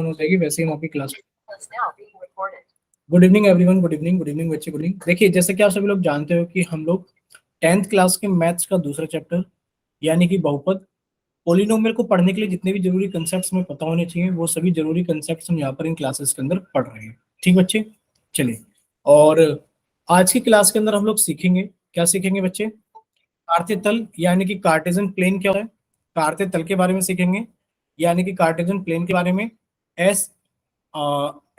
हो जाएगी वैसे ही हम आपकी class. Good evening everyone, good evening, good evening बच्चे, गुड इवनिंग। देखिए, जैसे कि आप सभी लोग जानते हो कि हम लोग 10th क्लास के मैथ्स का दूसरा चैप्टर यानी कि बहुपद पोलिनोमियल को पढ़ने के लिए जितने भी जरूरी कंसेप्ट्स हमें पता होने चाहिए वो सभी जरूरी कंसेप्ट्स हम यहाँ पर इन क्लासेस के अंदर पढ़ रहे हैं। ठीक बच्चे, चलिए। और आज की क्लास के अंदर हम लोग सीखेंगे, क्या सीखेंगे बच्चे? कार्तीय तल यानी कि कार्टेजन प्लेन क्या होता है, कार्तीय तल के बारे में सीखेंगे, यानी कि कार्टेजन प्लेन के बारे में, एस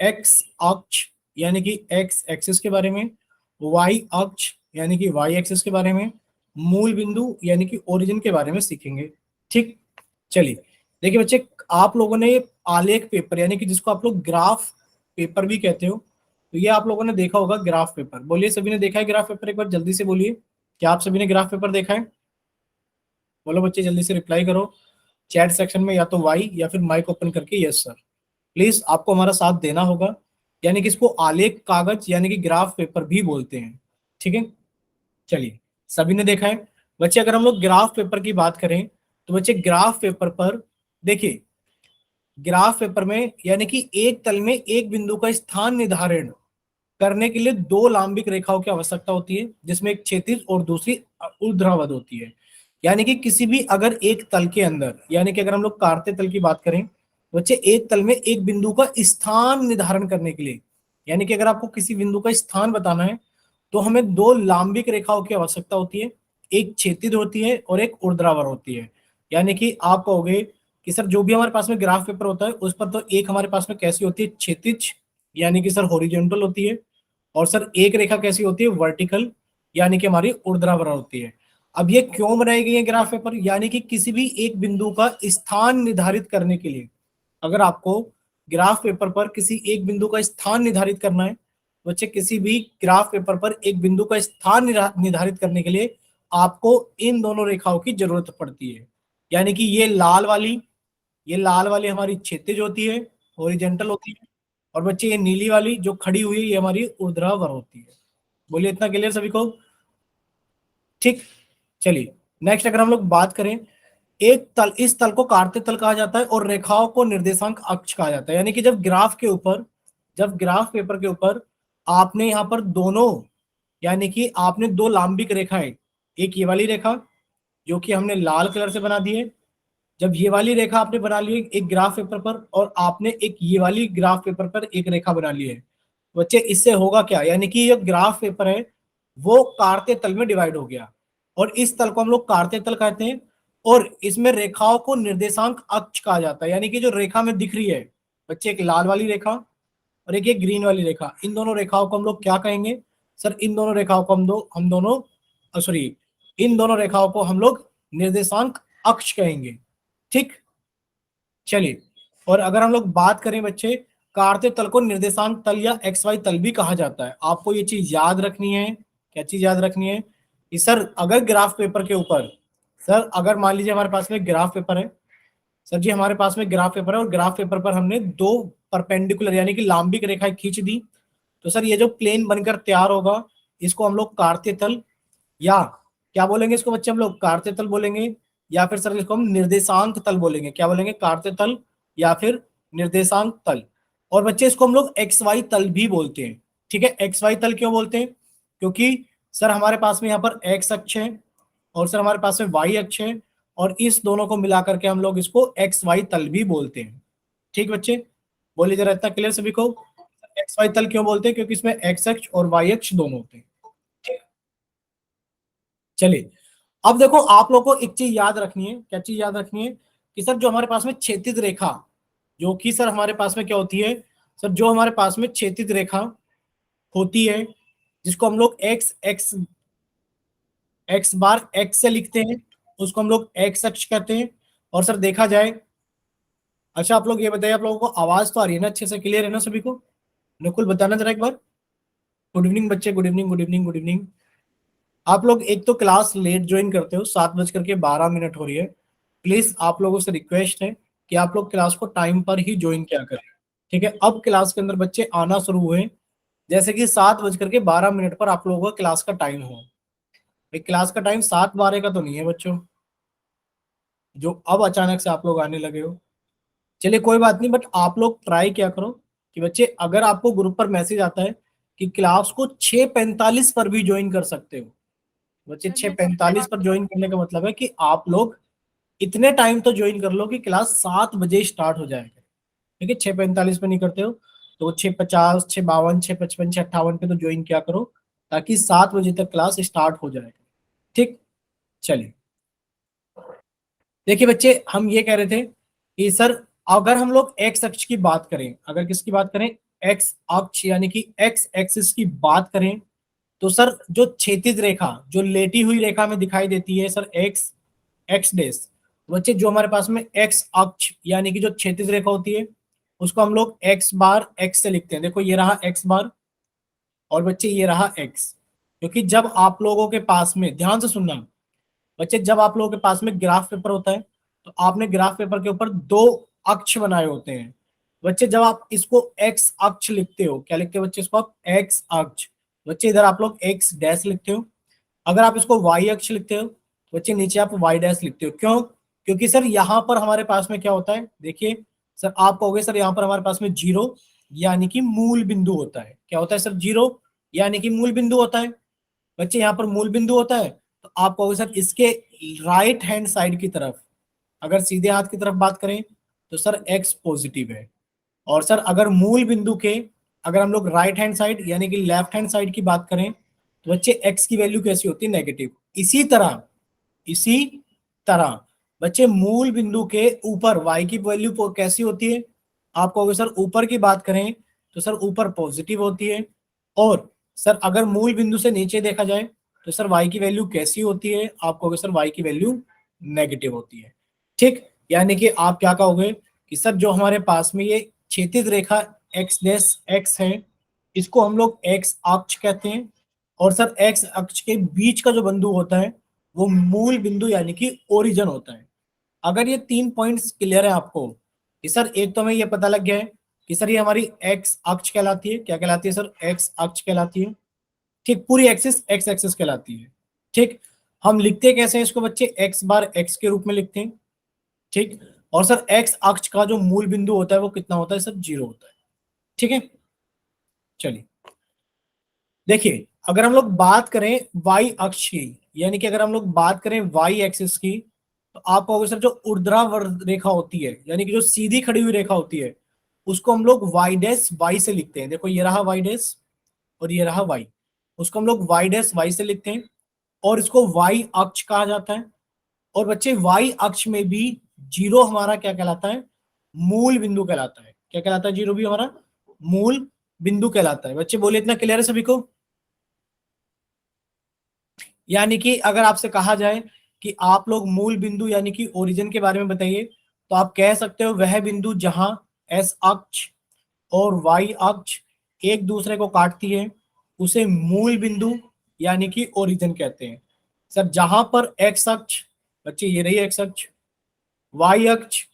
एक्स अक्ष यानी कि एक्स एक्सिस के बारे में, वाई अक्ष यानी कि वाई एक्सिस के बारे में, मूल बिंदु यानी कि ओरिजिन के बारे में सीखेंगे। ठीक, चलिए। देखिए बच्चे, आप लोगों ने आलेख पेपर यानी कि जिसको आप लोग ग्राफ पेपर भी कहते हो, तो ये आप लोगों ने देखा होगा ग्राफ पेपर। बोलिए, सभी ने देखा है ग्राफ पेपर? एक बार जल्दी से बोलिए, क्या आप सभी ने ग्राफ पेपर देखा है? बोलो बच्चे, जल्दी से रिप्लाई करो चैट सेक्शन में, या तो वाई या फिर माइक ओपन करके यस सर। प्लीज आपको हमारा साथ देना होगा, यानी कि इसको आलेख कागज यानी कि ग्राफ पेपर भी बोलते हैं। ठीक है, चलिए, सभी ने देखा है बच्चे। अगर हम लोग ग्राफ पेपर की बात करें तो बच्चे ग्राफ पेपर पर देखिए, ग्राफ पेपर में यानी कि एक तल में एक बिंदु का स्थान निर्धारण करने के लिए दो लांबिक रेखाओं की आवश्यकता होती है, जिसमें एक क्षैतिज और दूसरी ऊर्ध्वाधर होती है। यानी कि किसी भी अगर एक तल के अंदर, यानी कि अगर हम लोग कार्तीय तल की बात करें तो बच्चे एक तल में एक बिंदु का स्थान निर्धारण करने के लिए, यानी कि अगर आपको किसी बिंदु का स्थान बताना है तो हमें दो लांबिक रेखाओं की आवश्यकता होती है, एक क्षैतिज होती है और एक ऊर्ध्वाधर होती है। यानी कि आप कहोगे कि सर जो भी हमारे पास में ग्राफ पेपर होता है उस पर तो एक हमारे पास में कैसी होती है, क्षैतिज यानी कि सर हॉरिजॉन्टल होती है, और सर एक रेखा कैसी होती है, वर्टिकल यानी कि हमारी ऊर्ध्वाधर होती है। अब ये क्यों बनाई गई है ग्राफ पेपर? यानी कि किसी भी एक बिंदु का स्थान निर्धारित करने के लिए, अगर आपको ग्राफ पेपर पर किसी एक बिंदु का स्थान निर्धारित करना है, बच्चे किसी भी ग्राफ पेपर पर एक बिंदु का स्थान निर्धारित करने के लिए आपको इन दोनों रेखाओं की जरूरत पड़ती है। यानी कि ये लाल वाली हमारी क्षैतिज होती है, हॉरिजॉन्टल होती है, और बच्चे ये नीली वाली जो खड़ी हुई है ये हमारी ऊर्ध्वाधर होती है। बोलिए, इतना क्लियर सभी को? ठीक, चलिए नेक्स्ट अगर हम लोग बात करें, एक तल, इस तल को कार्तीय तल कहा जाता है और रेखाओं को निर्देशांक अक्ष कहा जाता है। यानी कि जब ग्राफ पेपर के ऊपर आपने यहाँ पर दोनों, यानी कि आपने दो लांबिक रेखाएं, एक ये वाली रेखा जो कि हमने लाल कलर से बना दी है, जब ये वाली रेखा आपने बना ली है एक ग्राफ पेपर पर, और आपने एक ये वाली ग्राफ पेपर पर एक रेखा बना ली है, बच्चे इससे होगा क्या? यानी कि ये ग्राफ पेपर है वो कार्तीय तल में डिवाइड हो गया, और इस तल को हम लोग कार्तीय तल कहते हैं, और इसमें रेखाओं को निर्देशांक अक्ष कहा जाता है। यानी कि जो रेखा में दिख रही है बच्चे, एक लाल वाली रेखा और एक ये ग्रीन वाली रेखा, इन दोनों रेखाओं को हम लोग क्या कहेंगे? सर इन दोनों रेखाओं को इन दोनों रेखाओं को हम लोग निर्देशांक अक्ष कहेंगे। ठीक, चलिए। और अगर हम लोग बात करें बच्चे, कार्तीय तल को निर्देशांक तल या एक्स वाई तल भी कहा जाता है। आपको ये चीज याद रखनी है। क्या चीज याद रखनी है? कि सर अगर ग्राफ पेपर के ऊपर, सर अगर मान लीजिए हमारे पास में ग्राफ पेपर है, सर जी हमारे पास में ग्राफ पेपर है और ग्राफ पेपर पर हमने दो परपेंडिकुलर यानी कि लांबिक रेखाएं खींच दी, तो सर ये जो प्लेन बनकर तैयार होगा इसको हम लोग कार्तीय तल, या क्या बोलेंगे इसको बच्चे? हम लोग कार्तीय तल बोलेंगे, या फिर सर इसको हम निर्देशांक तल बोलेंगे। क्या बोलेंगे? कार्तीय तल या फिर निर्देशांक तल। और बच्चे इसको हम लोग एक्स वाई तल भी बोलते हैं। ठीक है, एक्स वाई तल क्यों बोलते हैं? क्योंकि सर हमारे पास में यहाँ पर एक्स अक्ष है और सर हमारे पास में वाई अक्ष है, और इस दोनों को मिलाकर के हम लोग इसको एक्स वाई तल भी बोलते हैं। ठीक बच्चे, बोलिए जरा, इतना क्लियर सभी को? एक्स वाई तल क्यों बोलते हैं? क्योंकि इसमें एक्स अक्ष और वाई अक्ष दोनों होते हैं। ठीक, चलिए। अब देखो, आप लोगों को एक चीज याद रखनी है। क्या चीज याद रखनी है? कि सर जो हमारे पास में क्षैतिज रेखा, जो कि सर हमारे पास में क्या होती है? सर जो हमारे पास में क्षैतिज रेखा होती है, जिसको हम लोग एक्स एक्स एक्स बार एक्स से लिखते हैं, उसको हम लोग एक्स अक्ष कहते हैं। और सर देखा जाए, अच्छा आप लोग ये बताइए, आप लोगों को आवाज तो आ रही है ना? अच्छे से क्लियर है ना सभी को? नकुल बताना जरा एक बार। गुड इवनिंग बच्चे, good evening, good evening, good evening. आप लोग एक तो क्लास लेट ज्वाइन करते हो, 7:12 हो रही है। प्लीज आप लोगों से रिक्वेस्ट है कि आप लोग क्लास को टाइम पर ही ज्वाइन किया करें। ठीक है, अब क्लास के अंदर बच्चे आना शुरू हुए, जैसे कि 7:12 पर आप लोगों का क्लास का टाइम हो। भाई क्लास का टाइम 7:12 का तो नहीं है बच्चों, जो अब अचानक से आप लोग आने लगे हो। चलिए कोई बात नहीं, बट आप लोग ट्राई क्या करो कि बच्चे, अगर आपको ग्रुप पर मैसेज आता है कि क्लास को 6:45 पर भी ज्वाइन कर सकते हो, बच्चे सर मैं कब से 6:45 बात पर करूं? ज्वाइन करने का मतलब है कि आप लोग इतने टाइम तो ज्वाइन कर लो कि क्लास 7 बजे स्टार्ट हो जाएगा। ठीक है, 6:45 पे नहीं करते हो तो 6:50, 6:52, 6:55, 6:58 पे तो ज्वाइन क्या करो, ताकि 7 बजे तक क्लास स्टार्ट हो जाएगा। ठीक, चलिए देखिए बच्चे, हम ये कह रहे थे कि सर, अगर हम लोग एक्स अक्ष की बात करें, अगर किसकी बात करें, एक्स अक्ष यानी कि एक्स एक्सिस की बात करें, तो सर जो क्षैतिज रेखा, जो लेटी हुई रेखा में दिखाई देती है सर, एक्स एक्स डेस, बच्चे जो हमारे पास में एक्स अक्ष यानी कि जो क्षैतिज रेखा होती है, उसको हम लोग एक्स बार एक्स से लिखते हैं। देखो ये रहा एक्स बार, और बच्चे ये रहा एक्स। क्योंकि जब आप लोगों के पास में, ध्यान से सुनना बच्चे, जब आप लोगों के पास में ग्राफ पेपर होता है, तो आपने ग्राफ पेपर के ऊपर दो अक्ष बनाए होते हैं। बच्चे जब आप इसको एक्स अक्ष लिखते हो, क्या लिखते हो बच्चे, इसको आप एक्स अक्ष, बच्चे इधर आप लोग एक्स डैश लिखते हो। अगर आप इसको वाई अक्ष लिखते हो तो बच्चे नीचे आप वाई डैश लिखते हो। क्यों? क्योंकि सर यहाँ पर हमारे पास में क्या होता है, देखिए सर, आप कहोगे सर यहाँ पर हमारे पास में जीरो यानी कि मूल बिंदु होता है। क्या होता है सर? जीरो यानी कि मूल बिंदु होता है। बच्चे यहाँ पर मूल बिंदु होता है, तो आप कहोगे सर इसके राइट हैंड साइड की तरफ, अगर सीधे हाथ की तरफ बात करें तो सर एक्स पॉजिटिव है। और सर अगर मूल बिंदु के, अगर हम लोग राइट हैंड साइड यानी कि लेफ्ट हैंड साइड की बात करें, तो बच्चे एक्स की वैल्यू कैसी होती है? नेगेटिव। इसी तरह बच्चे मूल बिंदु के ऊपर वाई की वैल्यू कैसी होती है? आप कहोगे सर ऊपर की बात करें तो सर ऊपर पॉजिटिव होती है। और सर अगर मूल बिंदु से नीचे देखा जाए तो सर वाई की वैल्यू कैसी होती है? आप कहोगे सर वाई की वैल्यू नेगेटिव होती है। ठीक, यानी कि आप क्या कहोगे कि सर जो हमारे पास में ये क्षैतिज रेखा एक्स डैश एक्स है, इसको हम लोग एक्स अक्ष कहते हैं। और सर एक्स अक्ष के बीच का जो बिंदु होता है वो मूल बिंदु यानी कि ओरिजिन होता है। अगर ये 3 पॉइंट्स क्लियर है आपको कि सर, एक तो हमें ये पता लग गया है कि सर ये हमारी एक्स अक्ष कहलाती है। क्या कहलाती है सर? एक्स अक्ष कहलाती है। ठीक, पूरी एक्सिस एक्स एक्सिस कहलाती है। ठीक, हम लिखते कैसे हैं इसको बच्चे? एक्स बार एक्स के रूप में लिखते हैं। ठीक, और सर एक्स अक्ष का जो मूल बिंदु होता है वो कितना होता है सर? जीरो होता है। ठीक है, चलिए देखिए, अगर हम लोग बात करें वाई अक्ष की, यानी कि अगर हम लोग बात करें वाई एक्सिस की, तो आप कहोगे सर जो ऊर्ध्वाधर रेखा होती है यानी कि जो सीधी खड़ी हुई रेखा होती है, उसको हम लोग वाई डैश वाई से लिखते हैं। देखो ये रहा वाई डैश और ये रहा वाई, उसको हम लोग वाई डैश वाई से लिखते हैं, और इसको वाई अक्ष कहा जाता है। और बच्चे वाई अक्ष में भी जीरो हमारा क्या कहलाता है? मूल बिंदु कहलाता है। क्या कहलाता है? जीरो भी हमारा मूल बिंदु कहलाता है। बच्चे बोले, इतना क्लियर है सभी को? यानी कि अगर आपसे कहा जाए कि आप लोग मूल बिंदु यानी कि ओरिजिन के बारे में बताइए, तो आप कह सकते हो वह बिंदु जहां एस अक्ष और वाई अक्ष एक दूसरे को काटती है उसे मूल बिंदु यानी कि ओरिजिन कहते हैं। सर जहां पर एक्स अक्ष, बच्चे ये रही एक्स अक्ष, वाई अक्ष,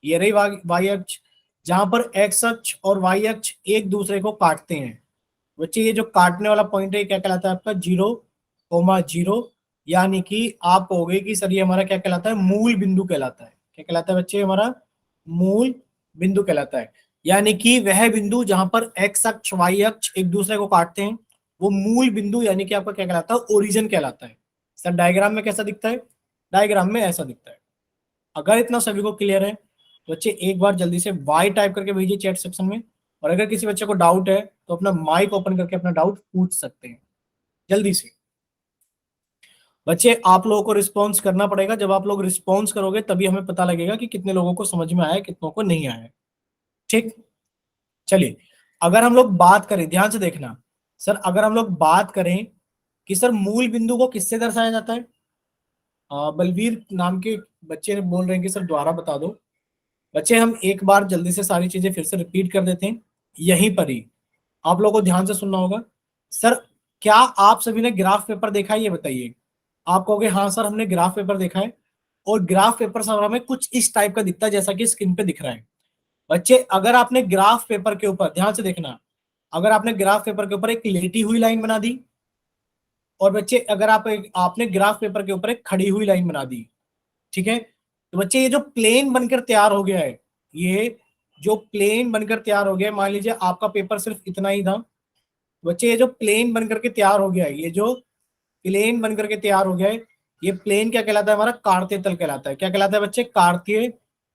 ये रही वाई अक्ष, जहां पर एक्स अक्ष और वाई अक्ष एक दूसरे को काटते हैं, बच्चे ये जो काटने वाला पॉइंट है क्या कहलाता है आपका? Zero comma zero. यानी कि आप कहोगे कि सर ये हमारा क्या कहलाता है? मूल बिंदु कहलाता है। क्या कहलाता है बच्चे? हमारा मूल बिंदु कहलाता है। यानी कि वह बिंदु जहां पर एक्स अक्ष वाई अक्ष एक दूसरे को काटते हैं वो मूल बिंदु यानी कि आपका क्या कहलाता है? ओरिजिन कहलाता है। सर डायग्राम में कैसा दिखता है? डायग्राम में ऐसा दिखता है। अगर इतना सभी को क्लियर है तो बच्चे एक बार जल्दी से वाई टाइप करके भेजिए चैट सेक्शन में। और अगर किसी बच्चे को डाउट है तो अपना माइक ओपन करके अपना डाउट पूछ सकते हैं जल्दी से। बच्चे आप लोगों को रिस्पॉन्स करना पड़ेगा, जब आप लोग रिस्पॉन्स करोगे तभी हमें पता लगेगा कि कितने लोगों को समझ में आया है, कितनों को नहीं आया है। ठीक, चलिए अगर हम लोग बात करें, ध्यान से देखना सर, अगर हम लोग बात करें कि सर मूल बिंदु को किससे दर्शाया जाता है, बलवीर नाम के बच्चे ने बोल रहे हैं कि सर दोबारा बता दो। बच्चे हम एक बार जल्दी से सारी चीजें फिर से रिपीट कर देते हैं, यहीं पर ही आप लोगों को ध्यान से सुनना होगा। सर क्या आप सभी ने ग्राफ पेपर देखा है? ये बताइए। आप कहोगे हाँ सर हमने ग्राफ पेपर देखा है, और ग्राफ पेपर सर हमें कुछ इस टाइप का दिखता है जैसा कि स्क्रीन पे दिख रहा है। बच्चे अगर आपने ग्राफ पेपर के ऊपर, ध्यान से देखना, अगर आपने ग्राफ पेपर के ऊपर एक लेटी हुई लाइन बना दी, और बच्चे अगर आपने ग्राफ पेपर के ऊपर एक खड़ी हुई लाइन बना दी, ठीक है, तो बच्चे ये जो प्लेन बनकर तैयार हो गया है ये जो प्लेन बनकर तैयार हो गया, मान लीजिए आपका पेपर सिर्फ इतना ही था बच्चे, ये जो प्लेन बनकर के तैयार हो गया है, ये जो प्लेन बनकर के तैयार हो गया है, ये प्लेन क्या कहलाता है? हमारा कार्तीय तल कहलाता है। क्या कहलाता है बच्चे? कार्तीय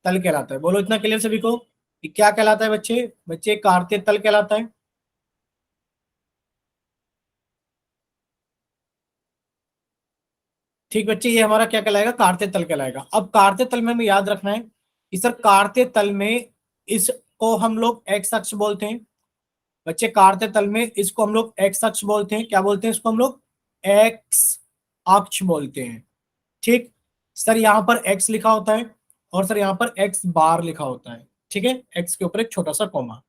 तल कहलाता है। बोलो इतना क्लियर सभी को कि क्या कहलाता है बच्चे? बच्चे कार्तीय तल कहलाता है। ठीक बच्चे, ये हमारा क्या कहलाएगा? कार्तीय तल कहलाएगा। अब कार्तीय तल में हमें याद रखना है कि सर कार्तीय तल में इसको हम लोग एक्स अक्ष बोलते हैं। बच्चे कार्तीय तल में इसको हम लोग एक्स अक्ष बोलते हैं। क्या बोलते हैं इसको हम लोग? एक्स अक्ष बोलते हैं। ठीक सर, यहाँ पर एक्स लिखा होता है और सर यहाँ पर एक्स बार लिखा होता है। ठीक है, एक्स के ऊपर एक छोटा सा कॉमा।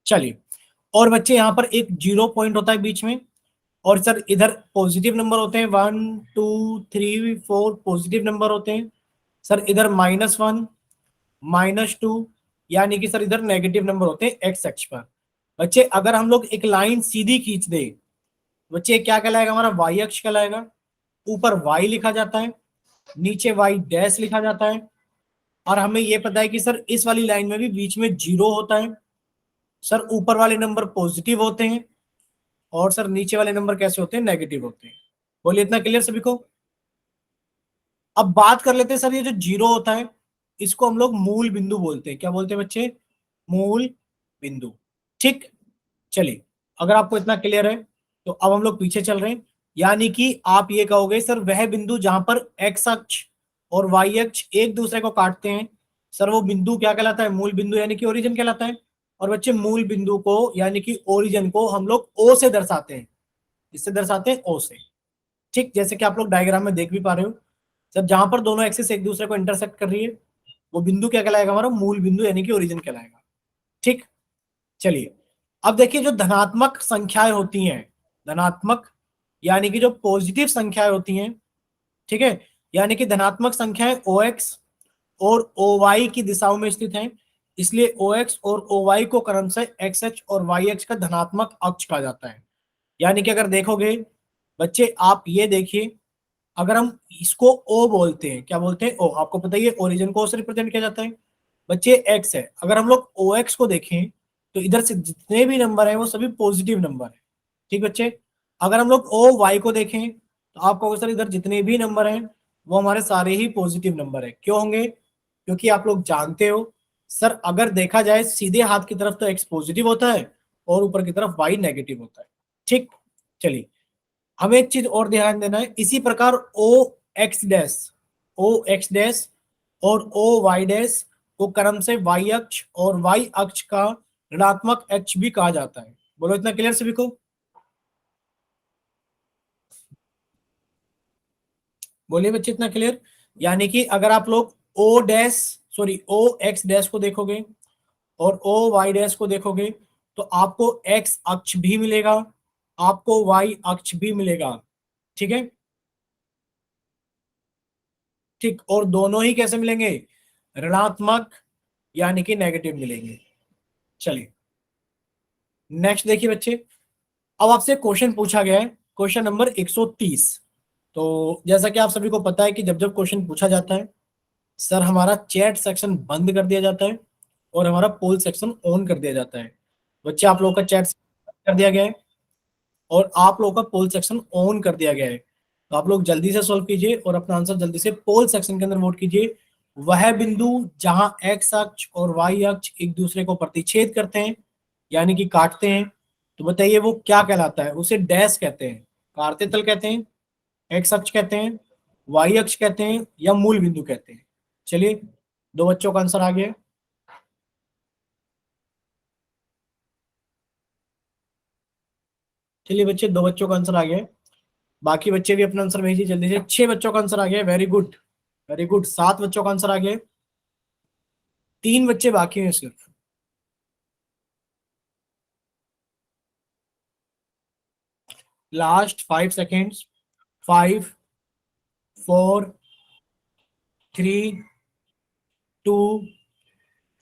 चलिए, और बच्चे यहाँ पर एक जीरो पॉइंट होता है बीच में, और सर इधर पॉजिटिव नंबर होते हैं, 1 2 3 4 पॉजिटिव नंबर होते हैं। सर इधर -1 -2, यानी कि सर इधर नेगेटिव नंबर होते हैं एक्स अक्ष पर। बच्चे अगर हम लोग एक लाइन सीधी खींच दे, बच्चे क्या कहलाएगा? हमारा वाई अक्ष कहलाएगा। ऊपर वाई लिखा जाता है, नीचे वाई डैश लिखा जाता है, और हमें यह पता है कि सर इस वाली लाइन में भी बीच में जीरो होता है। सर ऊपर वाले नंबर पॉजिटिव होते हैं और सर नीचे वाले नंबर कैसे होते हैं? नेगेटिव होते हैं। बोलिए इतना क्लियर सभी को? अब बात कर लेते हैं सर, ये जो जीरो होता है इसको हम लोग मूल बिंदु बोलते हैं। क्या बोलते हैं बच्चे? मूल बिंदु। ठीक, चलिए, अगर आपको इतना क्लियर है तो अब हम लोग पीछे चल रहे हैं। यानी कि आप ये कहोगे सर वह बिंदु जहां पर एक्स अक्ष और वाई अक्ष एक दूसरे को काटते हैं, सर वो बिंदु क्या कहलाता है? मूल बिंदु, यानी कि ओरिजिन कहलाता है। और बच्चे मूल बिंदु को यानी कि ओरिजिन को हम लोग ओ से दर्शाते हैं। इससे दर्शाते हैं ओ से। ठीक, जैसे कि आप लोग डायग्राम में देख भी पा रहे हो सर, जहां पर दोनों एक्सिस एक दूसरे को इंटरसेक्ट कर रही है वो बिंदु क्या कहलाएगा? हमारा मूल बिंदु यानी कि ओरिजिन कहलाएगा। ठीक, चलिए, अब देखिए जो धनात्मक संख्याएं होती हैं, धनात्मक यानी कि जो पॉजिटिव संख्याएं होती हैं, ठीक है, यानी कि धनात्मक संख्याएं ओ एक्स और ओ वाई की दिशाओं में स्थित हैं, इसलिए ओ एक्स और ओ वाई को क्रमशः एक्स अक्ष और वाई अक्ष का धनात्मक अक्ष कहा जाता है। यानी कि अगर देखोगे बच्चे, आप ये देखिए, अगर हम इसको ओ बोलते हैं, क्या बोलते हैं? ओ। आपको पता ही है ओरिजिन को ओ से रिप्रेजेंट किया जाता है। बच्चे एक्स है, अगर हम लोग ओ एक्स को देखें तो इधर से जितने भी नंबर है वो सभी पॉजिटिव नंबर है। ठीक बच्चे, अगर हम लोग ओ वाई को देखें तो आप कहोगे सर इधर जितने भी नंबर हैं वो हमारे सारे ही पॉजिटिव नंबर है। क्यों होंगे? क्योंकि आप लोग जानते हो सर, अगर देखा जाए सीधे हाथ की तरफ तो एक्स पॉजिटिव होता है और ऊपर की तरफ वाई नेगेटिव होता है। ठीक, चलिए, हमें एक चीज और ध्यान देना है, इसी प्रकार ओ एक्स डैश और ओ वाई डैश को क्रम से वाई अक्ष और वाई अक्ष का ऋणात्मक अक्ष भी कहा जाता है। बोलो इतना क्लियर सभी को? बोलिए बच्चे इतना क्लियर? यानी कि अगर आप लोग ओ डैश सॉरी ओ एक्स डैश को देखोगे और ओ वाई डैश को देखोगे तो आपको एक्स अक्ष भी मिलेगा, आपको वाई अक्ष भी मिलेगा। ठीक है, ठीक, और दोनों ही कैसे मिलेंगे? ऋणात्मक यानी कि नेगेटिव मिलेंगे। चलिए, नेक्स्ट देखिए बच्चे, अब आपसे क्वेश्चन पूछा गया है, क्वेश्चन नंबर 130। तो जैसा कि आप सभी को पता है कि जब जब क्वेश्चन पूछा जाता है सर, हमारा चैट सेक्शन बंद कर दिया जाता है और हमारा पोल सेक्शन ऑन कर दिया जाता है। बच्चे आप लोगों का चैट कर दिया गया है और आप लोगों का पोल सेक्शन ऑन कर दिया गया है, तो आप लोग जल्दी से सॉल्व कीजिए और अपना आंसर जल्दी से पोल सेक्शन के अंदर वोट कीजिए। वह बिंदु जहां एक्स अक्ष और वाई अक्ष एक दूसरे को प्रतिच्छेद करते हैं यानी कि काटते हैं, तो बताइए वो क्या कहलाता है? उसे डैश कहते हैं, कार्तीय तल कहते हैं, एक्स अक्ष कहते हैं, वाई अक्ष कहते हैं, या मूल बिंदु कहते हैं। चलिए, दो बच्चों का आंसर आ गया। चलिए बच्चे, दो बच्चों का आंसर आ गया है। बाकी बच्चे भी अपना आंसर भेजिए जल्दी से। 6 बच्चों का आंसर आ गया है, वेरी गुड, वेरी गुड। 7 बच्चों का आंसर आ गया है, 3 बच्चे बाकी हैं सिर्फ। Last 5 seconds. 5 4 3 2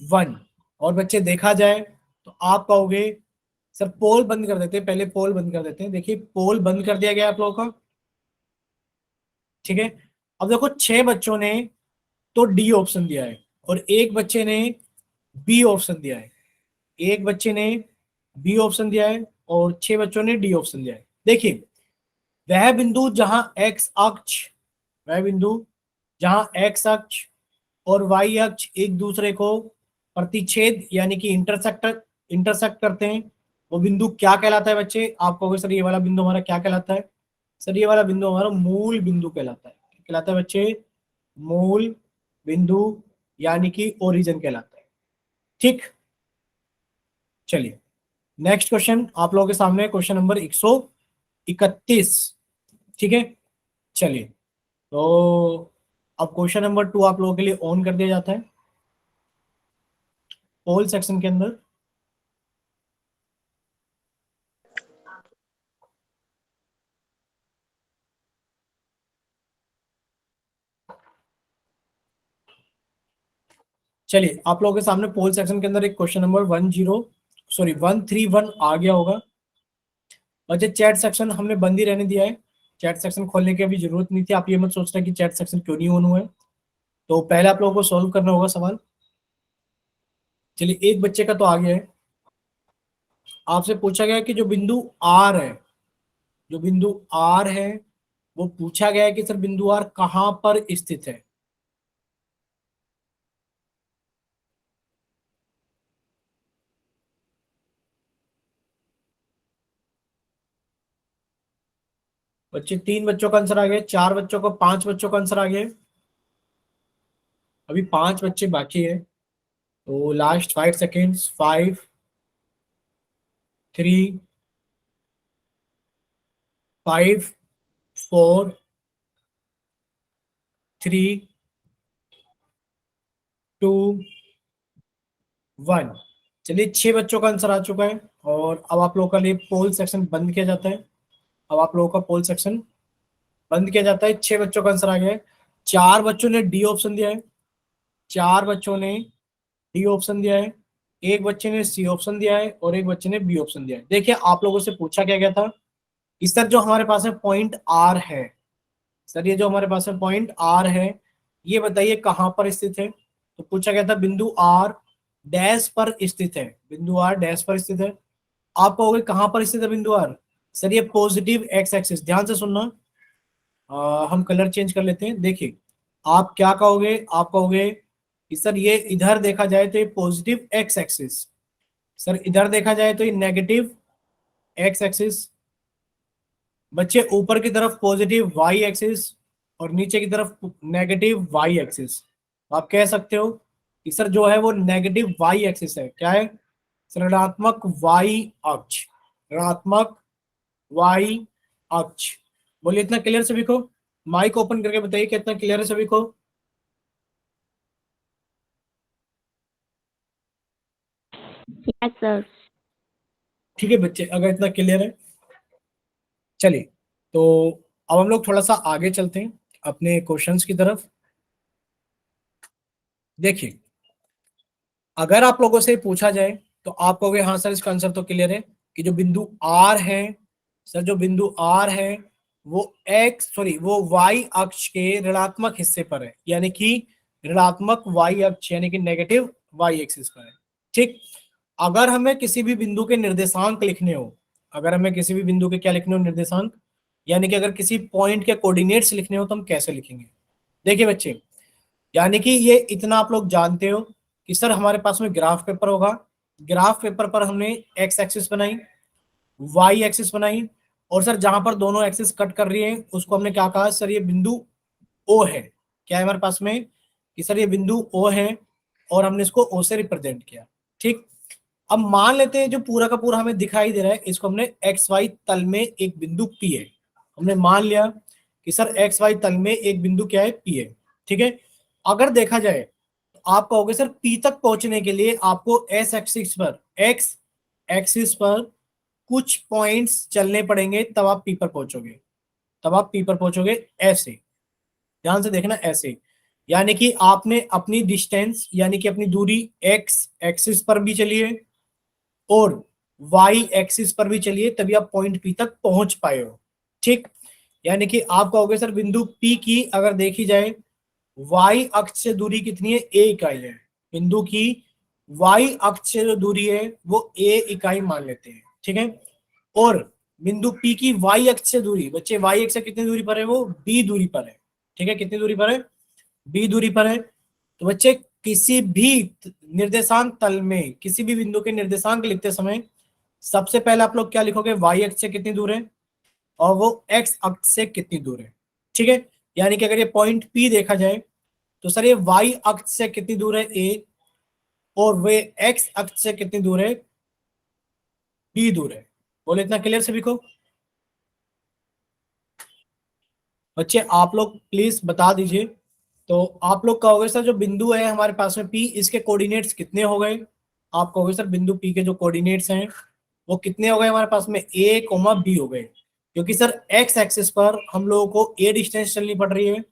1। और बच्चे देखा जाए तो आप कहोगे सर पोल बंद कर देते हैं, पहले पोल बंद कर देते हैं। देखिए पोल बंद कर दिया गया आप लोगों का। ठीक है, अब देखो 6 बच्चों ने तो डी ऑप्शन दिया है और एक बच्चे ने बी ऑप्शन दिया है, एक बच्चे ने बी ऑप्शन दिया है और 6 बच्चों ने डी ऑप्शन दिया है। देखिए, वह बिंदु जहां एक्स अक्ष वह बिंदु जहां एक्स अक्ष और वाई अक्ष एक दूसरे को प्रतिच्छेद यानी कि इंटरसेक्ट इंटरसेक्ट करते हैं, वो बिंदु क्या कहलाता है बच्चे? आप कहोगे सर ये वाला बिंदु हमारा क्या कहलाता है? सर ये वाला बिंदु हमारा मूल बिंदु कहलाता है। क्या कहलाता है बच्चे? मूल बिंदु यानी कि ओरिजिन कहलाता है। ठीक, चलिए नेक्स्ट क्वेश्चन आप लोगों के सामने, क्वेश्चन नंबर 131। ठीक है, चलिए तो अब क्वेश्चन नंबर 2 आप लोगों के लिए ऑन कर दिया जाता है पोल सेक्शन के अंदर। चलिए आप लोगों के सामने पोल सेक्शन के अंदर एक क्वेश्चन नंबर 131 आ गया होगा। बच्चे चैट सेक्शन हमने बंद ही रहने दिया है, चैट सेक्शन खोलने की अभी जरूरत नहीं थी। आप ये मत सोचना कि चैट सेक्शन क्यों नहीं ऑन हुआ है। तो पहले आप लोगों को सॉल्व करना होगा सवाल। चलिए एक बच्चे का तो आ गया है। आपसे पूछा गया है कि जो बिंदु आर है, जो बिंदु आर है वो पूछा गया है कि सर बिंदु आर कहां पर स्थित है। बच्चे 3 बच्चों का आंसर आ गया, 4 बच्चों का, 5 बच्चों का आंसर आ गया। अभी 5 बच्चे बाकी है, तो लास्ट 5 सेकेंड्स। 5, 3, 5, 4, 3, 2, 1। चलिए 6 बच्चों का आंसर आ चुका है और अब आप लोगों का लिए पोल सेक्शन बंद किया जाता है। अब आप लोगों का पोल सेक्शन बंद किया जाता है। 6 बच्चों का आंसर आ गया है। 4 बच्चों ने डी ऑप्शन दिया है, 4 बच्चों ने डी ऑप्शन दिया है, एक बच्चे ने सी ऑप्शन दिया है और एक बच्चे ने बी ऑप्शन दिया है। देखिए आप लोगों से पूछा क्या गया था, इस सर जो हमारे पास है पॉइंट आर है, सर ये जो हमारे पास है पॉइंट आर है, ये बताइए कहां पर स्थित है। तो पूछा गया था बिंदु आर डैश पर स्थित है, बिंदु आर डैश पर स्थित है। आप कहोगे कहां पर स्थित है बिंदु आर? सर ये पॉजिटिव एक्स एक्सिस, ध्यान से सुनना। हम कलर चेंज कर लेते हैं। देखिए आप क्या कहोगे, आप कहोगे कि सर ये इधर देखा जाए तो ये पॉजिटिव एक्स एक्सिस, सर इधर देखा जाए तो ये नेगेटिव एक्स एक्सिस, बच्चे ऊपर की तरफ पॉजिटिव वाई एक्सिस और नीचे की तरफ नेगेटिव वाई एक्सिस। आप कह सकते हो कि सर जो है वो नेगेटिव वाई एक्सिस है। क्या है? सर ऋणात्मक वाई अक्ष, ऋणात्मक वाई अक्ष। बोलिए इतना क्लियर सभी को? माइक ओपन करके बताइए कितना क्लियर है सभी को? Yes sir. ठीक है बच्चे, अगर इतना क्लियर है, चलिए तो अब हम लोग थोड़ा सा आगे चलते हैं अपने क्वेश्चंस की तरफ। देखिए अगर आप लोगों से पूछा जाए तो आप कहोगे हाँ सर इसका आंसर तो क्लियर है कि जो बिंदु आर है, सर जो बिंदु आर है वो वाई अक्ष के ऋणात्मक हिस्से पर है, यानी कि ऋणात्मक वाई अक्ष यानी कि नेगेटिव वाई एक्सिस पर है। ठीक, अगर हमें किसी भी बिंदु के निर्देशांक लिखने हो, अगर हमें किसी भी बिंदु के क्या लिखने हो, निर्देशांक, यानी कि अगर किसी पॉइंट के कोऑर्डिनेट्स लिखने हो तो हम कैसे लिखेंगे? देखिए बच्चे, यानी कि ये इतना आप लोग जानते हो कि सर हमारे पास में ग्राफ पेपर होगा, ग्राफ पेपर पर हमने एक्स एक्सिस बनाई, वाई एक्सिस बनाई, और सर जहां पर दोनों एक्सिस कट कर रही है उसको हमने क्या कहा, सर ये बिंदु ओ है। क्या है हमारे पास में कि सर ये बिंदु ओ है और हमने इसको ओ से रिप्रेजेंट किया। ठीक, अब मान लेते हैं जो पूरा का पूरा हमें दिखाई दे रहा है इसको हमने एक्स वाई तल में एक बिंदु पी है, हमने मान लिया कि सर एक्स वाई तल में एक बिंदु क्या है, पी है। ठीक है, अगर देखा जाए तो आप कहोगे सर पी तक पहुंचने के लिए आपको एक्स एक्सिस पर कुछ पॉइंट्स चलने पड़ेंगे, तब आप पी पर पहुंचोगे, तब आप पी पर पहुंचोगे। ऐसे ध्यान से देखना, ऐसे यानी कि आपने अपनी डिस्टेंस यानी कि अपनी दूरी एक्स एक्सिस पर भी चलिए और वाई एक्सिस पर भी चलिए, तभी आप पॉइंट पी तक पहुंच पाए हो। ठीक, यानी कि आप कहोगे सर बिंदु पी की अगर देखी जाए वाई अक्ष से दूरी कितनी है, 1 इकाई है। बिंदु की वाई अक्ष से जो दूरी है वो a इकाई मान लेते हैं, ठीक है। और बिंदु P की वाई अक्ष से दूरी, बच्चे वाई अक्ष से कितनी दूरी पर है, वो b दूरी पर है, ठीक है। कितनी दूरी पर है, b दूरी पर है। तो बच्चे किसी भी निर्देशांक तल में किसी भी बिंदु के निर्देशांक लिखते समय सबसे पहले आप लोग क्या लिखोगे, वाई अक्ष से कितनी दूर है और वो एक्स अक्ष से कितनी दूर है, ठीक है। यानी कि अगर ये पॉइंट P देखा जाए तो सर ये वाई अक्ष से कितनी दूर है a, और वे एक्स अक्ष से कितनी दूर है, b दूर है। बोले इतना क्लियर सभी को। बच्चे आप लोग प्लीज बता दीजिए। तो आप लोग कहोगे सर जो बिंदु है हमारे पास में P, इसके कोऑर्डिनेट्स कितने हो गए। आप कहोगे सर बिंदु P के जो कोऑर्डिनेट्स हैं वो कितने हो गए हमारे पास में, a, b हो गए। क्योंकि सर एक्स एक्सिस पर हम लोगों को a डिस्टेंस चलनी पड़ रही है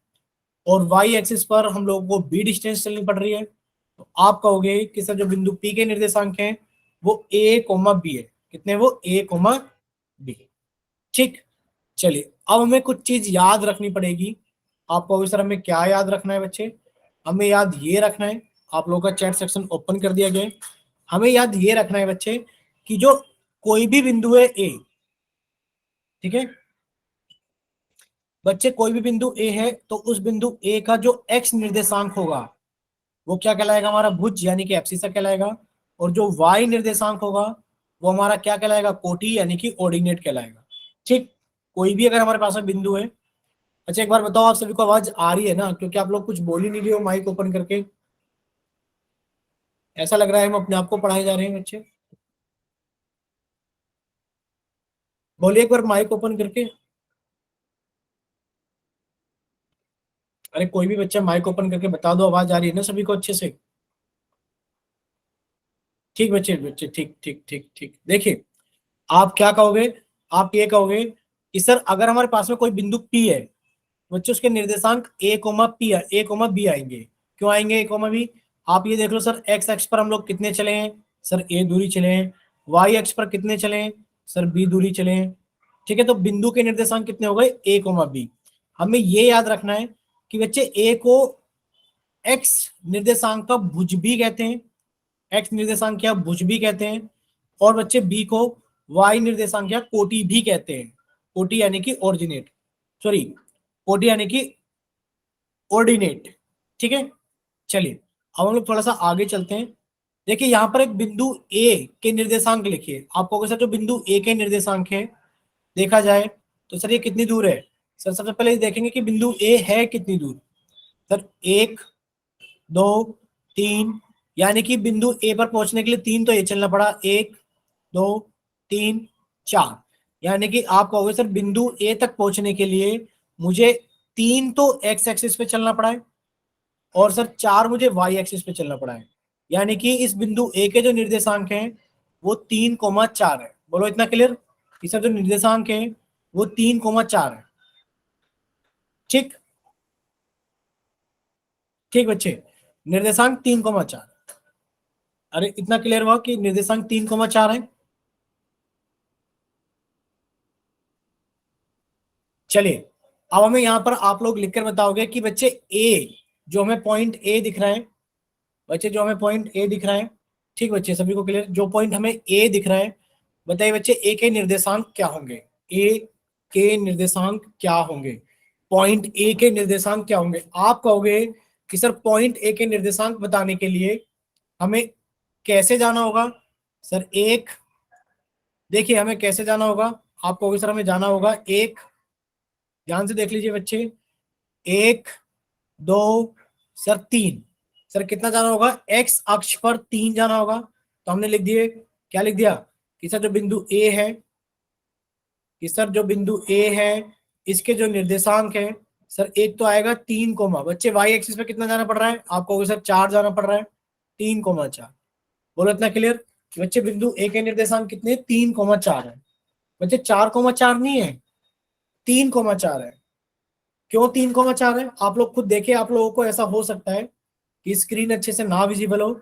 और वाई एक्सिस पर हम लोगों को b डिस्टेंस चलनी पड़ रही है। तो आप कहोगे कि सर जो बिंदु P के निर्देशांक हैं वो a, b है। कितने, वो a, b। ठीक, चलिए अब हमें कुछ चीज याद रखनी पड़ेगी। आप कहोगे सर हमें क्या याद रखना है बच्चे, हमें याद ये रखना है, आप लोगों का चैट सेक्शन ओपन कर दिया गया है। हमें याद ये रखना है बच्चे कि जो कोई भी बिंदु है ए, ठीक है बच्चे, कोई भी बिंदु ए है तो उस बिंदु ए का जो एक्स निर्देशांक होगा वो क्या कहलाएगा, हमारा भुज यानी कि एब्सिसा कहलाएगा। और जो वाई निर्देशांक होगा वो हमारा क्या कहलाएगा, कोटि यानी कि ऑर्डिनेट कहलाएगा। ठीक, कोई भी अगर हमारे पास में बिंदु है। अच्छा एक बार बताओ आप सभी को आवाज आ रही है ना, क्योंकि आप लोग कुछ बोल ही नहीं रहे हो माइक ओपन करके, ऐसा लग रहा है हम अपने आप को पढ़ाए जा रहे हैं बच्चे। बोलिए एक बार माइक ओपन करके। अरे कोई भी बच्चा माइक ओपन करके बता दो, आवाज आ रही है ना सभी को अच्छे से। ठीक बच्चे, बच्चे ठीक ठीक ठीक ठीक। देखिए आप क्या कहोगे, आप ये कहोगे कि सर अगर हमारे पास में कोई बिंदु P है बच्चे, उसके निर्देशांक a, p, a, b आएंगे। क्यों आएंगे a, b। आप ये देख लो सर, x अक्ष पर हम लोग कितने चले हैं, सर a दूरी चले हैं। y अक्ष पर कितने चले हैं, सर b दूरी चले हैं। ठीक है, तो बिंदु के निर्देशांक कितने हो गए, a, b। हमें ये याद रखना है कि बच्चे a को x निर्देशांक का भुज भी कहते हैं, x निर्देशांक क्या भुज भी कहते हैं। और बच्चे b को y निर्देशांक या कोटि भी कहते हैं। कोटि यानी कि ऑरिजिनेट, सॉरी कोटि यानी कि ऑर्डिनेट। ठीक है, चलिए अब हम लोग थोड़ा सा आगे चलते हैं। देखिए यहाँ पर एक बिंदु ए के निर्देशांक लिखिए। आप कहोगे सर जो बिंदु ए के निर्देशांक है देखा जाए तो सर ये कितनी दूर है। सर सबसे पहले ये देखेंगे कि बिंदु ए है कितनी दूर। सर 1, 2, 3, यानी कि बिंदु ए पर पहुंचने के लिए 3 तो ये चलना पड़ा, 1, 2, 3, 4। यानी कि आप कहोगे सर बिंदु ए तक पहुंचने के लिए मुझे 3 तो एक्स एक्सिस पे चलना पड़ा है और सर 4 मुझे वाई एक्सिस पे चलना पड़ा है। यानी कि इस बिंदु ए के जो निर्देशांक हैं वो 3, 4 है। बोलो इतना क्लियर, कि सर जो निर्देशांक है वो 3, 4 है। ठीक, ठीक बच्चे, निर्देशांक 3, 4। अरे इतना क्लियर हुआ कि निर्देशांक 3, 4 है। चलिए अब हमें यहाँ पर आप लोग लिखकर बताओगे कि बच्चे ए, जो हमें पॉइंट ए दिख रहा है, बच्चे जो हमें पॉइंट ए दिख रहा है, ठीक बच्चे सभी को क्लियर, जो पॉइंट हमें ए दिख रहा है, बताइए बच्चे ए के निर्देशांक क्या होंगे, ए के निर्देशांक क्या होंगे, पॉइंट ए के निर्देशांक क्या होंगे। आप कहोगे कि सर पॉइंट ए के निर्देशांक बताने के लिए हमें कैसे जाना होगा। सर एक, देखिए हमें कैसे जाना होगा। आप कहोगे सर हमें जाना होगा एक, ध्यान से देख लीजिए बच्चे, 1, 2, सर 3। सर कितना जाना होगा, एक्स अक्ष पर 3 जाना होगा। तो हमने लिख दिए, क्या लिख दिया, कि सर जो बिंदु ए है, कि सर जो बिंदु ए है इसके जो निर्देशांक है, सर एक तो आएगा 3, बच्चे वाई एक्सिस पे कितना जाना पड़ रहा है, आप कहोगे सर 4 जाना पड़ रहा है, 3, 4। बोलो इतना क्लियर, बच्चे बिंदु ए के निर्देशांक कितने, 3, 4 है। बच्चे 4, 4 नहीं है, 3, 4 है। क्यों 3, 4 है, आप लोग खुद देखिए। आप लोगों को ऐसा हो सकता है कि स्क्रीन अच्छे से ना विजिबल हो,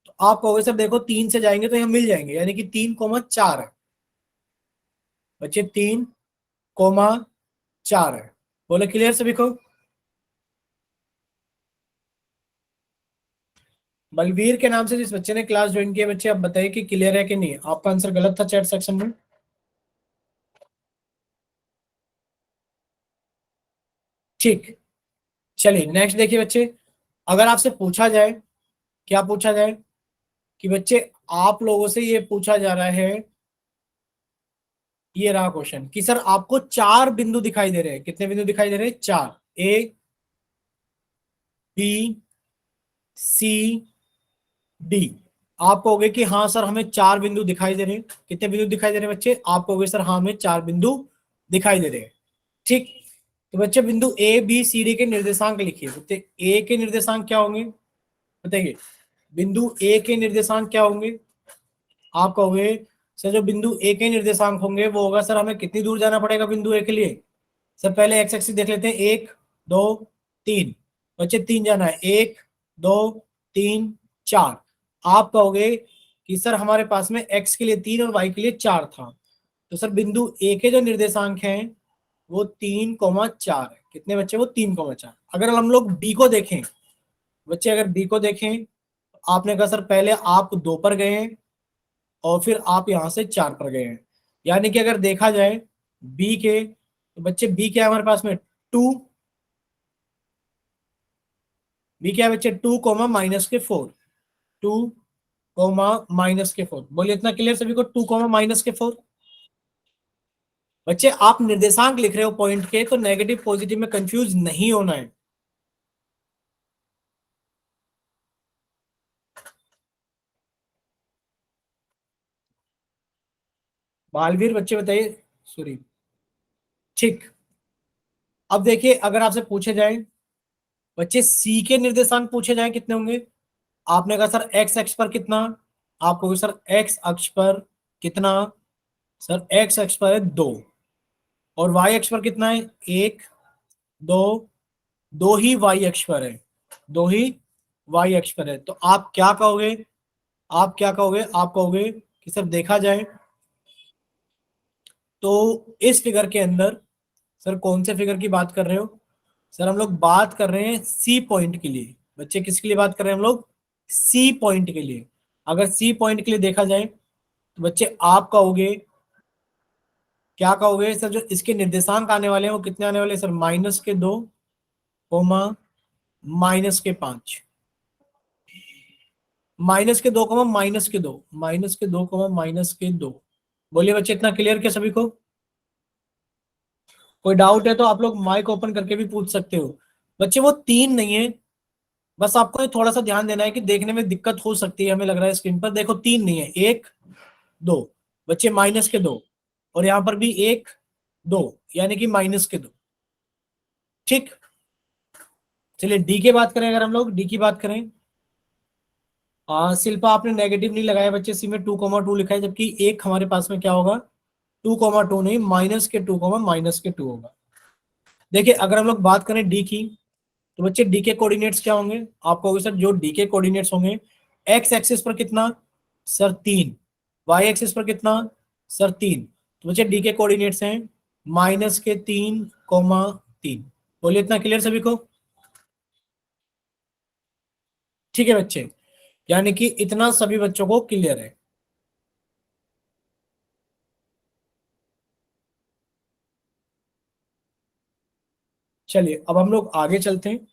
तो आप कहोगे सर देखो 3 से जाएंगे तो यहाँ मिल जाएंगे, यानी कि 3, 4 है। बच्चे 3, 4 है। बोले क्लियर सभी को। बलवीर के नाम से जिस बच्चे ने क्लास ज्वाइन किया, बच्चे आप बताइए कि क्लियर है कि नहीं। आपका आंसर गलत था चैट सेक्शन में। ठीक, चलिए नेक्स्ट देखिए बच्चे। अगर आपसे पूछा जाए, क्या पूछा जाए कि बच्चे आप लोगों से ये पूछा जा रहा है, ये रहा क्वेश्चन कि सर आपको चार बिंदु दिखाई दे रहे हैं। कितने बिंदु दिखाई दे रहे हैं? चार। ए, बी, सी, डी। आप कहोगे कि हाँ सर हमें चार बिंदु दिखाई दे रहे हैं। कितने बिंदु दिखाई दे रहे हैं बच्चे? आप कहोगे सर हाँ हमें चार बिंदु दिखाई दे रहे हैं। ठीक, तो बच्चे बिंदु ए बी सी डी के निर्देशांक लिखिए। बच्चे ए के निर्देशांक क्या होंगे बताइए? बिंदु ए के निर्देशांक क्या होंगे? आप कहोगे सर जो बिंदु ए के निर्देशांक होंगे वो होगा, सर हमें कितनी दूर जाना पड़ेगा बिंदु ए के लिए? सर पहले एक्स एक्सिस देख लेते हैं। एक, दो, तीन। बच्चे तीन जाना है। एक, दो, तीन, चार। आप कहोगे कि सर हमारे पास में एक्स के लिए तीन और वाई के लिए चार था। तो सर बिंदु ए के जो निर्देशांक हैं वो 3,4 है। कितने बच्चे? वो 3,4। अगर हम लोग बी को देखें बच्चे, अगर बी को देखें, आपने कहा सर पहले आप दो पर गए हैं और फिर आप यहां से चार पर गए हैं। यानी कि अगर देखा जाए बी के, तो बच्चे बी क्या है हमारे पास में? टू। बी क्या है बच्चे? 2,-4। 2,-4। बोलिए इतना क्लियर सभी को? 2,-4। बच्चे आप निर्देशांक लिख रहे हो पॉइंट के, तो नेगेटिव पॉजिटिव में कंफ्यूज नहीं होना है। बालवीर बच्चे बताइए। सॉरी। ठीक, अब देखिए अगर आपसे पूछे जाए बच्चे सी के निर्देशांक पूछे जाए कितने होंगे? आपने कहा सर एक्स अक्ष पर कितना? आप कहोगे सर एक्स अक्ष पर कितना? सर एक्स अक्ष पर है दो। और वाई अक्ष पर कितना है? एक, दो। दो ही वाई अक्ष पर है। दो ही वाई अक्ष पर है। तो आप क्या कहोगे? आप क्या कहोगे? आप कहोगे कि सर देखा जाए तो इस फिगर के अंदर, सर कौन से फिगर की बात कर रहे हो? सर हम लोग बात कर रहे हैं सी पॉइंट के लिए। बच्चे किसके लिए बात कर रहे हैं हम लोग? सी पॉइंट के लिए। अगर सी पॉइंट के लिए देखा जाए तो बच्चे आप कहोगे, क्या कहोगे? सर जो इसके निर्देशांक आने वाले हैं वो कितने आने वाले हैं? Sir -2, comma -5। -2, -2, -2, -2। बोलिए बच्चे इतना क्लियर क्या सभी को? कोई डाउट है तो आप लोग माइक ओपन करके भी पूछ सकते हो। बच्चे वो तीन नहीं है, बस आपको ये थोड़ा सा ध्यान देना है कि देखने में दिक्कत हो सकती है, हमें लग रहा है स्क्रीन पर। देखो तीन नहीं है, एक, दो। बच्चे -2। और यहां पर भी एक, दो, यानी कि -2। ठीक, चलिए डी की बात करें। अगर हम लोग डी की बात करें, शिल्पा आपने नेगेटिव नहीं लगाया बच्चे, सी में 2,2 लिखा है, जबकि एक हमारे पास में क्या होगा? 2,2 नहीं, -2, होगा। देखिए अगर हम लोग बात करें डी की, तो बच्चे डी के कोऑर्डिनेट्स क्या होंगे? आप कहोगे सर जो डी के कोऑर्डिनेट्स होंगे, एक्स एक्सिस पर कितना? सर 3। वाई एक्सिस पर कितना? सर 3। तो बच्चे डी के कोऑर्डिनेट्स हैं -3,3। बोलिए इतना क्लियर सभी को? ठीक है बच्चे, यानी कि इतना सभी बच्चों को क्लियर है। चलिए अब हम लोग आगे चलते हैं।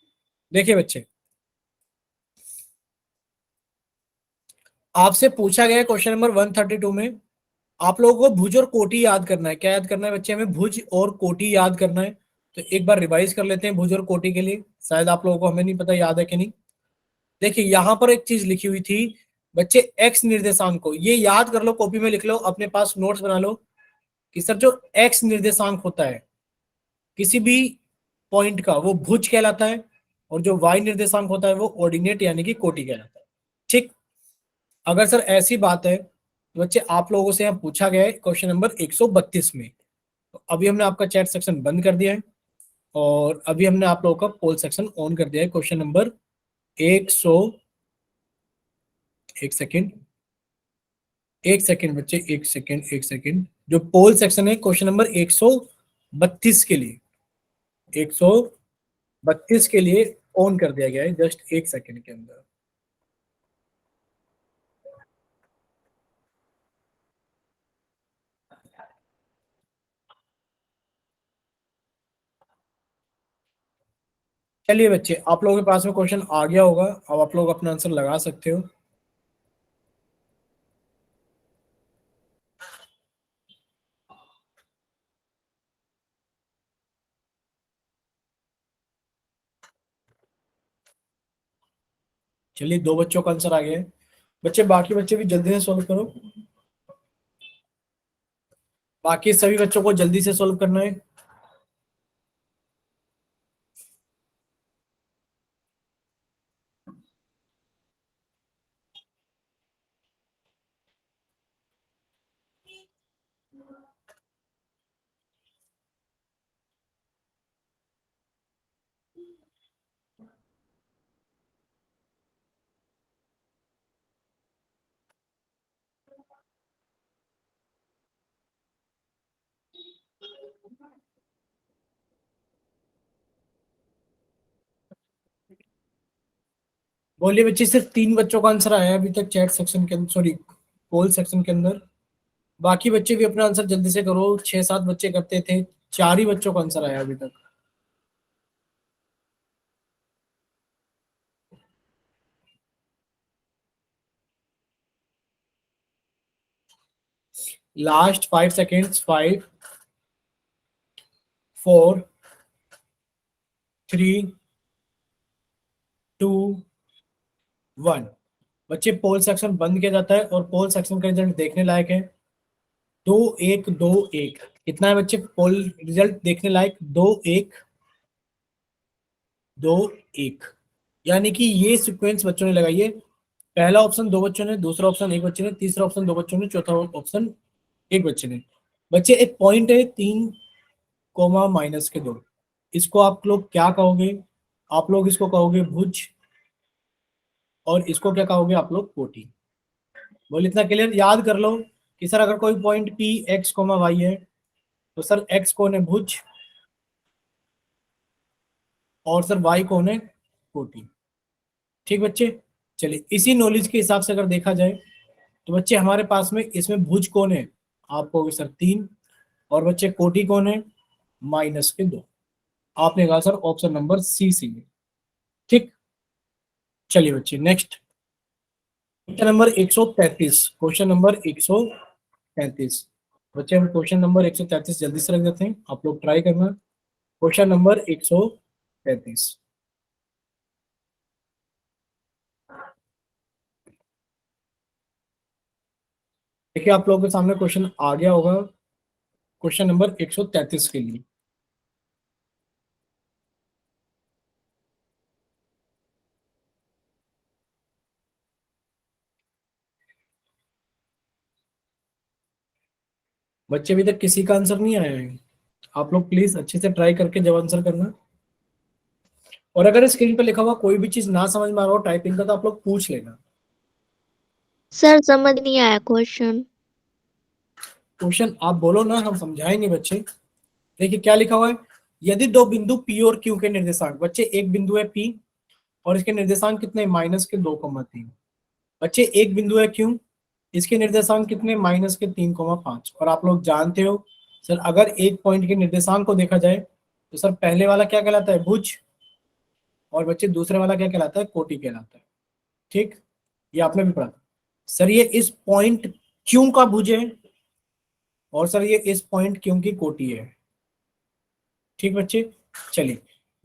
देखिए बच्चे, आपसे पूछा गया क्वेश्चन नंबर 132 में, आप लोगों को भुज और कोटि याद करना है। क्या याद करना है बच्चे? हमें भुज और कोटि याद करना है। तो एक बार रिवाइज कर लेते हैं भुज और कोटि के लिए, शायद आप लोगों को, हमें नहीं पता याद है कि नहीं। देखिए यहां पर एक चीज लिखी हुई थी बच्चे, एक्स निर्देशांक को ये याद कर लो, कॉपी में लिख लो, अपने पास नोट्स बना लो कि सर जो एक्स निर्देशांक होता है किसी भी पॉइंट का वो भुज कहलाता है, और जो वाई निर्देशांक होता है वो ऑर्डिनेट यानी कि कोटि कहलाता है। ठीक, अगर सर ऐसी बात है तो बच्चे आप लोगों से यहाँ पूछा गया है क्वेश्चन नंबर 132 में। तो अभी हमने आपका चैट सेक्शन बंद कर दिया है और अभी हमने आप लोगों का पोल सेक्शन ऑन कर दिया है। क्वेश्चन नंबर 100, एक सेकेंड, एक सेकेंड बच्चे, एक सेकेंड, एक सेकेंड। जो पोल सेक्शन है क्वेश्चन नंबर 132 के लिए, 132 के लिए ऑन कर दिया गया है, जस्ट एक सेकेंड के अंदर। चलिए बच्चे, आप लोगों के पास में क्वेश्चन आ गया होगा, अब आप लोग अपना आंसर लगा सकते हो। चलिए, 2 बच्चों का आंसर आ गया है। बच्चे, बाकी बच्चे भी जल्दी से सॉल्व करो। बाकी सभी बच्चों को जल्दी से सॉल्व करना है। बोलिए बच्चे, सिर्फ 3 बच्चों का आंसर आया है अभी तक चैट सेक्शन के अंदर, सॉरी पोल सेक्शन के अंदर। बाकी बच्चे भी अपना आंसर जल्दी से करो, 6-7 बच्चे करते थे, 4 ही बच्चों का आंसर आया अभी तक। Last 5 seconds, 5, 4, 3, 2, 1। बच्चे, पोल सेक्शन बंद किया जाता है और पोल सेक्शन का रिजल्ट देखने लायक है। 2-1, 2-1 कितना है बच्चे? पोल रिजल्ट देखने लायक 2-1, 2-1। यानी कि ये सीक्वेंस बच्चों ने लगाई है। पहला ऑप्शन 2 बच्चों ने, दूसरा ऑप्शन 1 बच्चे ने, तीसरा ऑप्शन 2 बच्चों ने, चौथा ऑप्शन 1 बच्चे ने। बच्चे, एक पॉइंट है 3, -2, इसको आप लोग क्या कहोगे? आप लोग इसको कहोगे भुज, और इसको क्या कहोगे आप लोग? कोटि। बोल, इतना क्लियर याद कर लो कि सर अगर कोई पॉइंट P X, Y है, तो सर X कौन है? भुज, और सर Y कौन है? कोटि। ठीक बच्चे, चलिए इसी नॉलेज के हिसाब से अगर देखा जाए, तो बच्चे हमारे पास में इसमें भुज कौन है? आप कहोगे सर 3, और बच्चे कोटि कौन है? -2। आपने कहा सर ऑप्शन नंबर सी है। ठीक, चलिए बच्चे next question number 133। Question number 133। बच्चे, हम क्वेश्चन नंबर 133 जल्दी से रख देते हैं, आप लोग ट्राई करना। Question number 133। देखिए, आप लोगों के सामने क्वेश्चन आ गया होगा क्वेश्चन नंबर 133 के लिए। बच्चे, अभी तक किसी का आंसर नहीं आया है। आप लोग प्लीज अच्छे से ट्राई करके जब आंसर करना। और अगर स्क्रीन पे लिखा हुआ कोई भी चीज ना समझ में आ रहा हो टाइपिंग का, तो आप लोग पूछ लेना। सर समझ नहीं आया क्वेश्चन। क्वेश्चन आप बोलो ना, हम समझाएंगे बच्चे। देखिए क्या लिखा हुआ है। यदि 2 बिंदु P और Q के निर्देशांक, बच्चे एक बिंदु है P और इसके निर्देशांक कितने? -2, 3। बच्चे, एक बिंदु है Q, इसके निर्देशांक कितने? -3, 5। और आप लोग जानते हो सर, अगर एक पॉइंट के निर्देशांक को देखा जाए, तो सर पहले वाला क्या कहलाता है? भुज, और बच्चे दूसरे वाला क्या कहलाता है? कोटि कहलाता है। ठीक, ये आपने भी पढ़ा। सर ये इस पॉइंट क्यों का भुज है, और सर ये इस पॉइंट क्यों की कोटि है। ठीक बच्चे, चलिए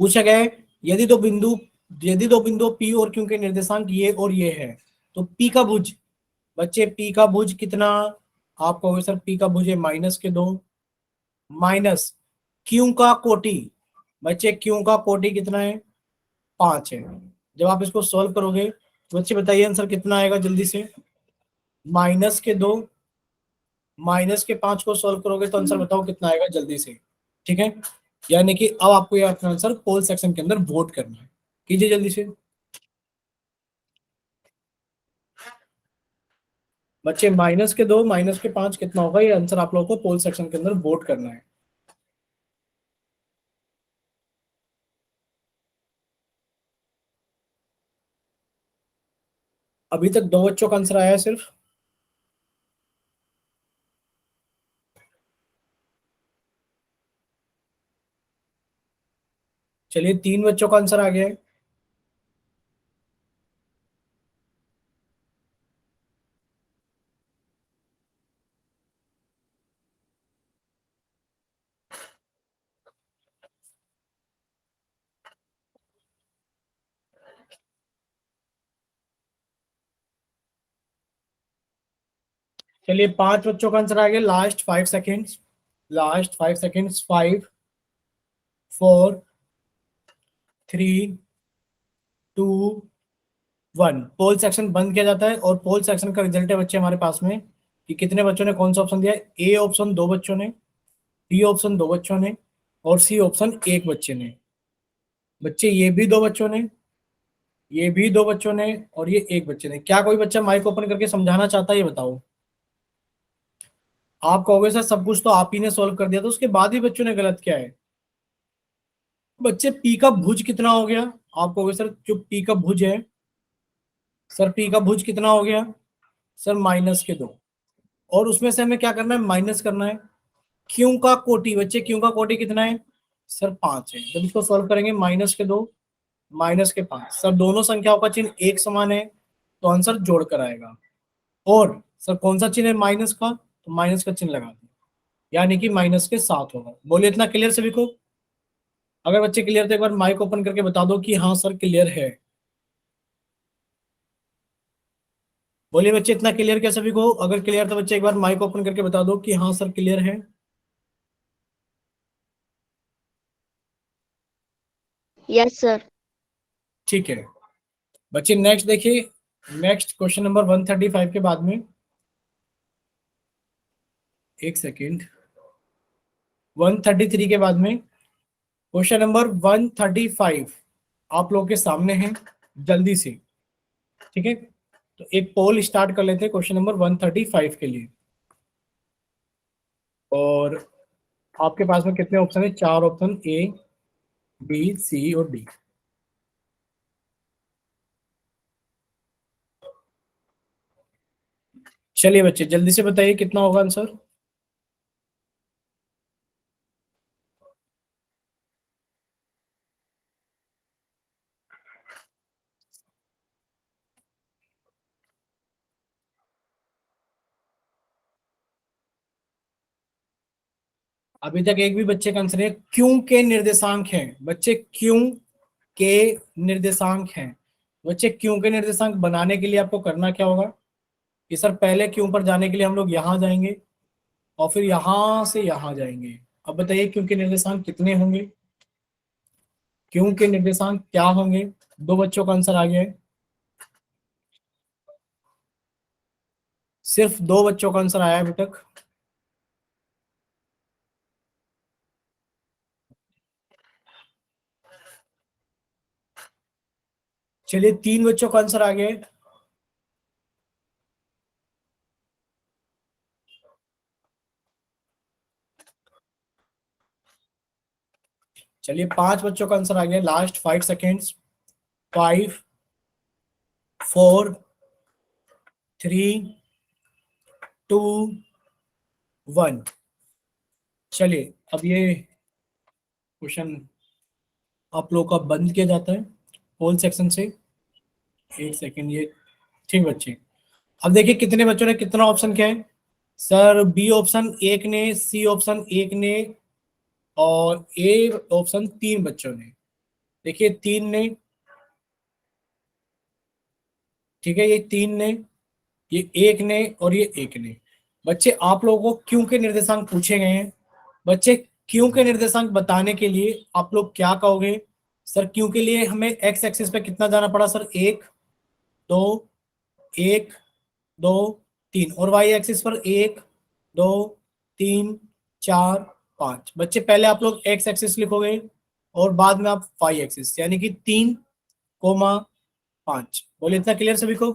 पूछा गया है, यदि दो बिंदु यदि 2 बिंदु P और Q के निर्देशांक ये और ये है, तो P का भुज, बच्चे P का भुज कितना? आप कहोगे सर P का भुज है -2, माइनस Q का कोटि, बच्चे Q का कोटि कितना है? 5 है। जब आप इसको सॉल्व करोगे, तो बच्चे बताइए आंसर कितना आएगा जल्दी से? -2, -5 को सॉल्व करोगे तो आंसर बताओ कितना आएगा जल्दी से। ठीक है, यानी कि अब आपको ये अपना आंसर पोल सेक्शन के अंदर वोट करना है। कीजिए जल्दी से बच्चे, -2, -5 कितना होगा? ये आंसर आप लोगों को पोल सेक्शन के अंदर वोट करना है। अभी तक 2 बच्चों का आंसर आया है सिर्फ। चलिए 3 बच्चों का आंसर आ गया है। चलिए 5 बच्चों का आंसर आ गया। Last 5 seconds, last 5 seconds. 5 4 3 2 1। पोल सेक्शन बंद किया जाता है और पोल सेक्शन का रिजल्ट है बच्चे हमारे पास में कि कितने बच्चों ने कौन सा ऑप्शन दिया है। ए ऑप्शन 2 बच्चों ने, बी ऑप्शन 2 बच्चों ने, और सी ऑप्शन 1 बच्चे ने। बच्चे ये भी 2 बच्चों ने, ये भी 2 बच्चों ने, और ये 1 बच्चे ने। क्या कोई बच्चा माइक ओपन करके समझाना चाहता है? ये बताओ। आप कहोगे सर सब कुछ तो आप ही ने सॉल्व कर दिया, तो उसके बाद भी बच्चों ने गलत किया है। बच्चे पी का भुज कितना हो गया? आप कहोगे सर जो पी का भुज है, सर पी का भुज कितना हो गया? सर -2। और उसमें से हमें क्या करना है? माइनस करना है। क्यों का कोटि, बच्चे क्यों का कोटि कितना है? सर 5 है। जब इसको सॉल्व करेंगे, -2 -5, सर दोनों संख्याओं का चिन्ह एक समान है तो आंसर जोड़ कर आएगा। और सर कौन सा चिन्ह है माइनस का? तो माइनस का चिन्ह लगा दें, यानी कि माइनस के साथ होगा। बोलिए इतना क्लियर सभी को? अगर बच्चे क्लियर तो एक बार माइक ओपन करके बता दो कि हाँ सर क्लियर है। बोलिए बच्चे इतना क्लियर क्या सभी को? अगर क्लियर तो बच्चे एक बार माइक ओपन करके बता दो कि हाँ सर क्लियर है। Yes sir. ठीक है बच्चे, नेक्स्ट देखिए। नेक्स्ट क्वेश्चन नंबर 135 के बाद में, एक सेकेंड, 133 के बाद में क्वेश्चन नंबर 135 आप लोग के सामने है, जल्दी से। ठीक है, तो एक पोल स्टार्ट कर लेते हैं क्वेश्चन नंबर 135 के लिए। और आपके पास में कितने ऑप्शन है? 4 ऑप्शन, ए बी सी और डी। चलिए बच्चे जल्दी से बताइए कितना होगा आंसर। अभी तक एक भी बच्चे का आंसर है। क्यों के निर्देशांक हैं बच्चे, क्यों के निर्देशांक हैं। बच्चे क्यों के निर्देशांक बनाने के लिए आपको करना क्या होगा कि सर पहले क्यों पर जाने के लिए हम लोग यहाँ जाएंगे और फिर यहां से यहाँ जाएंगे। अब बताइए क्यों के निर्देशांक कितने होंगे, क्यों के निर्देशांक क्या होंगे। 2 बच्चों का आंसर आ गया है, सिर्फ 2 बच्चों का आंसर आया है अभी तक। चलिए 3 बच्चों का आंसर आ गया है। चलिए 5 बच्चों का आंसर आ गया। Last 5 seconds. 5 4 3 2 1। चलिए अब ये क्वेश्चन आप लोग का बंद किया जाता है पोल सेक्शन से। एक सेकेंड ये, ठीक बच्चे। अब देखिए कितने बच्चों ने कितना ऑप्शन किया है। सर बी ऑप्शन 1 ने, सी ऑप्शन 1 ने, और ए ऑप्शन 3 बच्चों ने। देखिए 3 ने, ठीक है, ये 3 ने, ये 1 ने, और ये 1 ने। बच्चे आप लोगों को क्यों के निर्देशांक पूछे गए हैं। बच्चे क्यों के निर्देशांक बताने के लिए आप लोग क्या कहोगे? सर क्यों के लिए हमें एक्स एक्सिस पे कितना जाना पड़ा? सर 1 2 1 2 3, और वाई एक्सिस पर 1 2 3 4 5। बच्चे पहले आप लोग एक्स एक्सिस लिखोगे और बाद में आप वाई एक्सिस, यानी कि 3,5। बोले इतना क्लियर सभी को?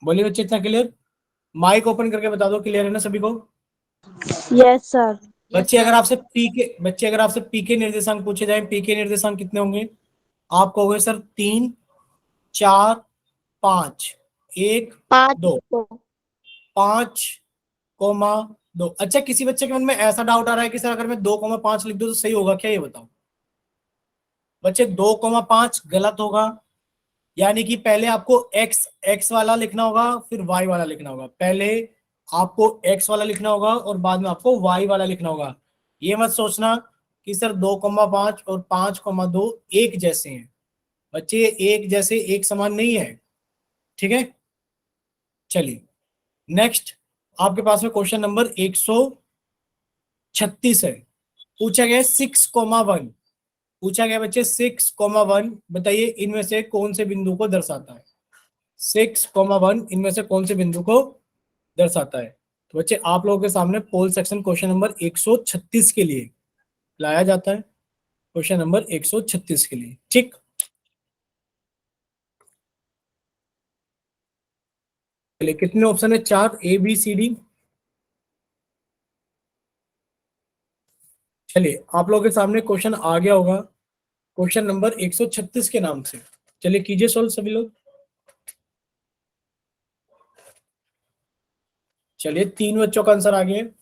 बोलिए बच्चे इतना क्लियर? माइक ओपन करके बता दो क्लियर है ना सभी को? Yes sir. बच्चे अगर आपसे पी के निर्देशांक पूछे जाए, पी के निर्देशांक कितने होंगे? आप कहोगे सर 3 4 5 1 5 2। को 5, 2। अच्छा, किसी बच्चे के मन में ऐसा डाउट आ रहा है कि सर अगर मैं 2,5 लिख दूं तो सही होगा क्या, ये बताओ बच्चे। 2,5 गलत होगा, यानी कि पहले आपको एक्स एक्स वाला लिखना होगा, फिर वाई वाला लिखना होगा। पहले आपको एक्स वाला लिखना होगा और बाद में आपको वाई वाला लिखना होगा। ये मत सोचना कि सर 2,5 और 5,2 एक जैसे हैं। बच्चे ये एक जैसे एक समान नहीं है, ठीक है। चलिए नेक्स्ट, आपके पास में क्वेश्चन नंबर 136 है। पूछा गया 6,1। पूछा गया बच्चे 6,1, बताइए इनमें से कौन से बिंदु को दर्शाता है। 6,1 इनमें से कौन से बिंदु को दर्शाता है। तो बच्चे आप लोगों के सामने पोल सेक्शन क्वेश्चन नंबर 136 के लिए लाया जाता है। क्वेश्चन नंबर 136 के लिए, ठीक। चलिए कितने ऑप्शन है, 4, ए बी सी डी। चलिए आप लोगों के सामने क्वेश्चन आ गया होगा क्वेश्चन नंबर 136 के नाम से। चलिए कीजिए सॉल्व सभी लोग। चलिए 3 बच्चों का आंसर आ गया है।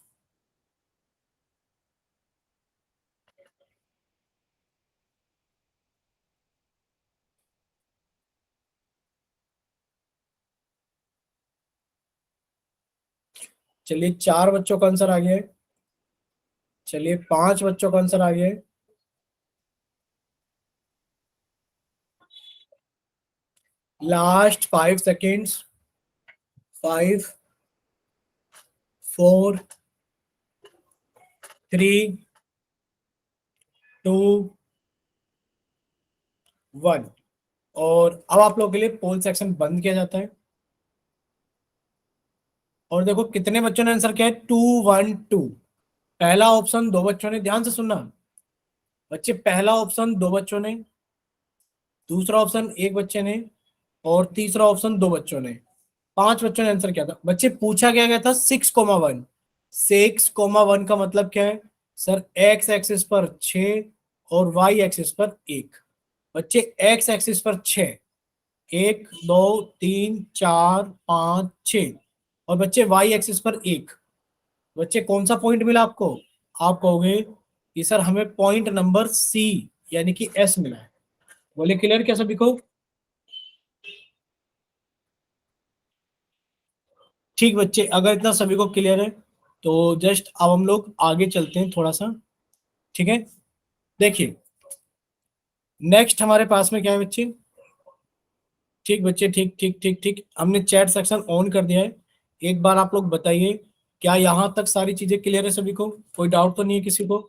चलिए 4 बच्चों का आंसर आ गया है। चलिए 5 बच्चों का आंसर आ गया है। Last 5 seconds. 5, 4, 3, 2, 1। और अब आप लोगों के लिए पोल सेक्शन बंद किया जाता है। और देखो कितने बच्चों ने आंसर किया है, 212। पहला ऑप्शन 2 बच्चों ने, ध्यान से सुनना बच्चे, पहला ऑप्शन 2 बच्चों ने, दूसरा ऑप्शन 1 बच्चे ने, और तीसरा ऑप्शन 2 बच्चों ने। 5 बच्चों ने आंसर किया था। बच्चे पूछा गया था 6,1। 6,1 का मतलब क्या है सर, एक्स एक्सिस पर 6 और वाई एक्सिस पर 1। बच्चे एक्स एक्सिस पर 6, 1 2 3 4 5 6, और बच्चे वाई एक्सिस पर 1। बच्चे कौन सा पॉइंट मिला आपको, आप कहोगे कि सर हमें पॉइंट नंबर सी यानी कि एस मिला है। बोले क्लियर क्या सभी को। ठीक बच्चे, अगर इतना सभी को क्लियर है तो जस्ट अब हम लोग आगे चलते हैं थोड़ा सा, ठीक है। देखिए नेक्स्ट हमारे पास में क्या है बच्चे, ठीक बच्चे, ठीक ठीक ठीक ठीक, हमने चैट सेक्शन ऑन कर दिया है। एक बार आप लोग बताइए क्या यहाँ तक सारी चीजें क्लियर है सभी को, कोई डाउट तो नहीं है किसी को।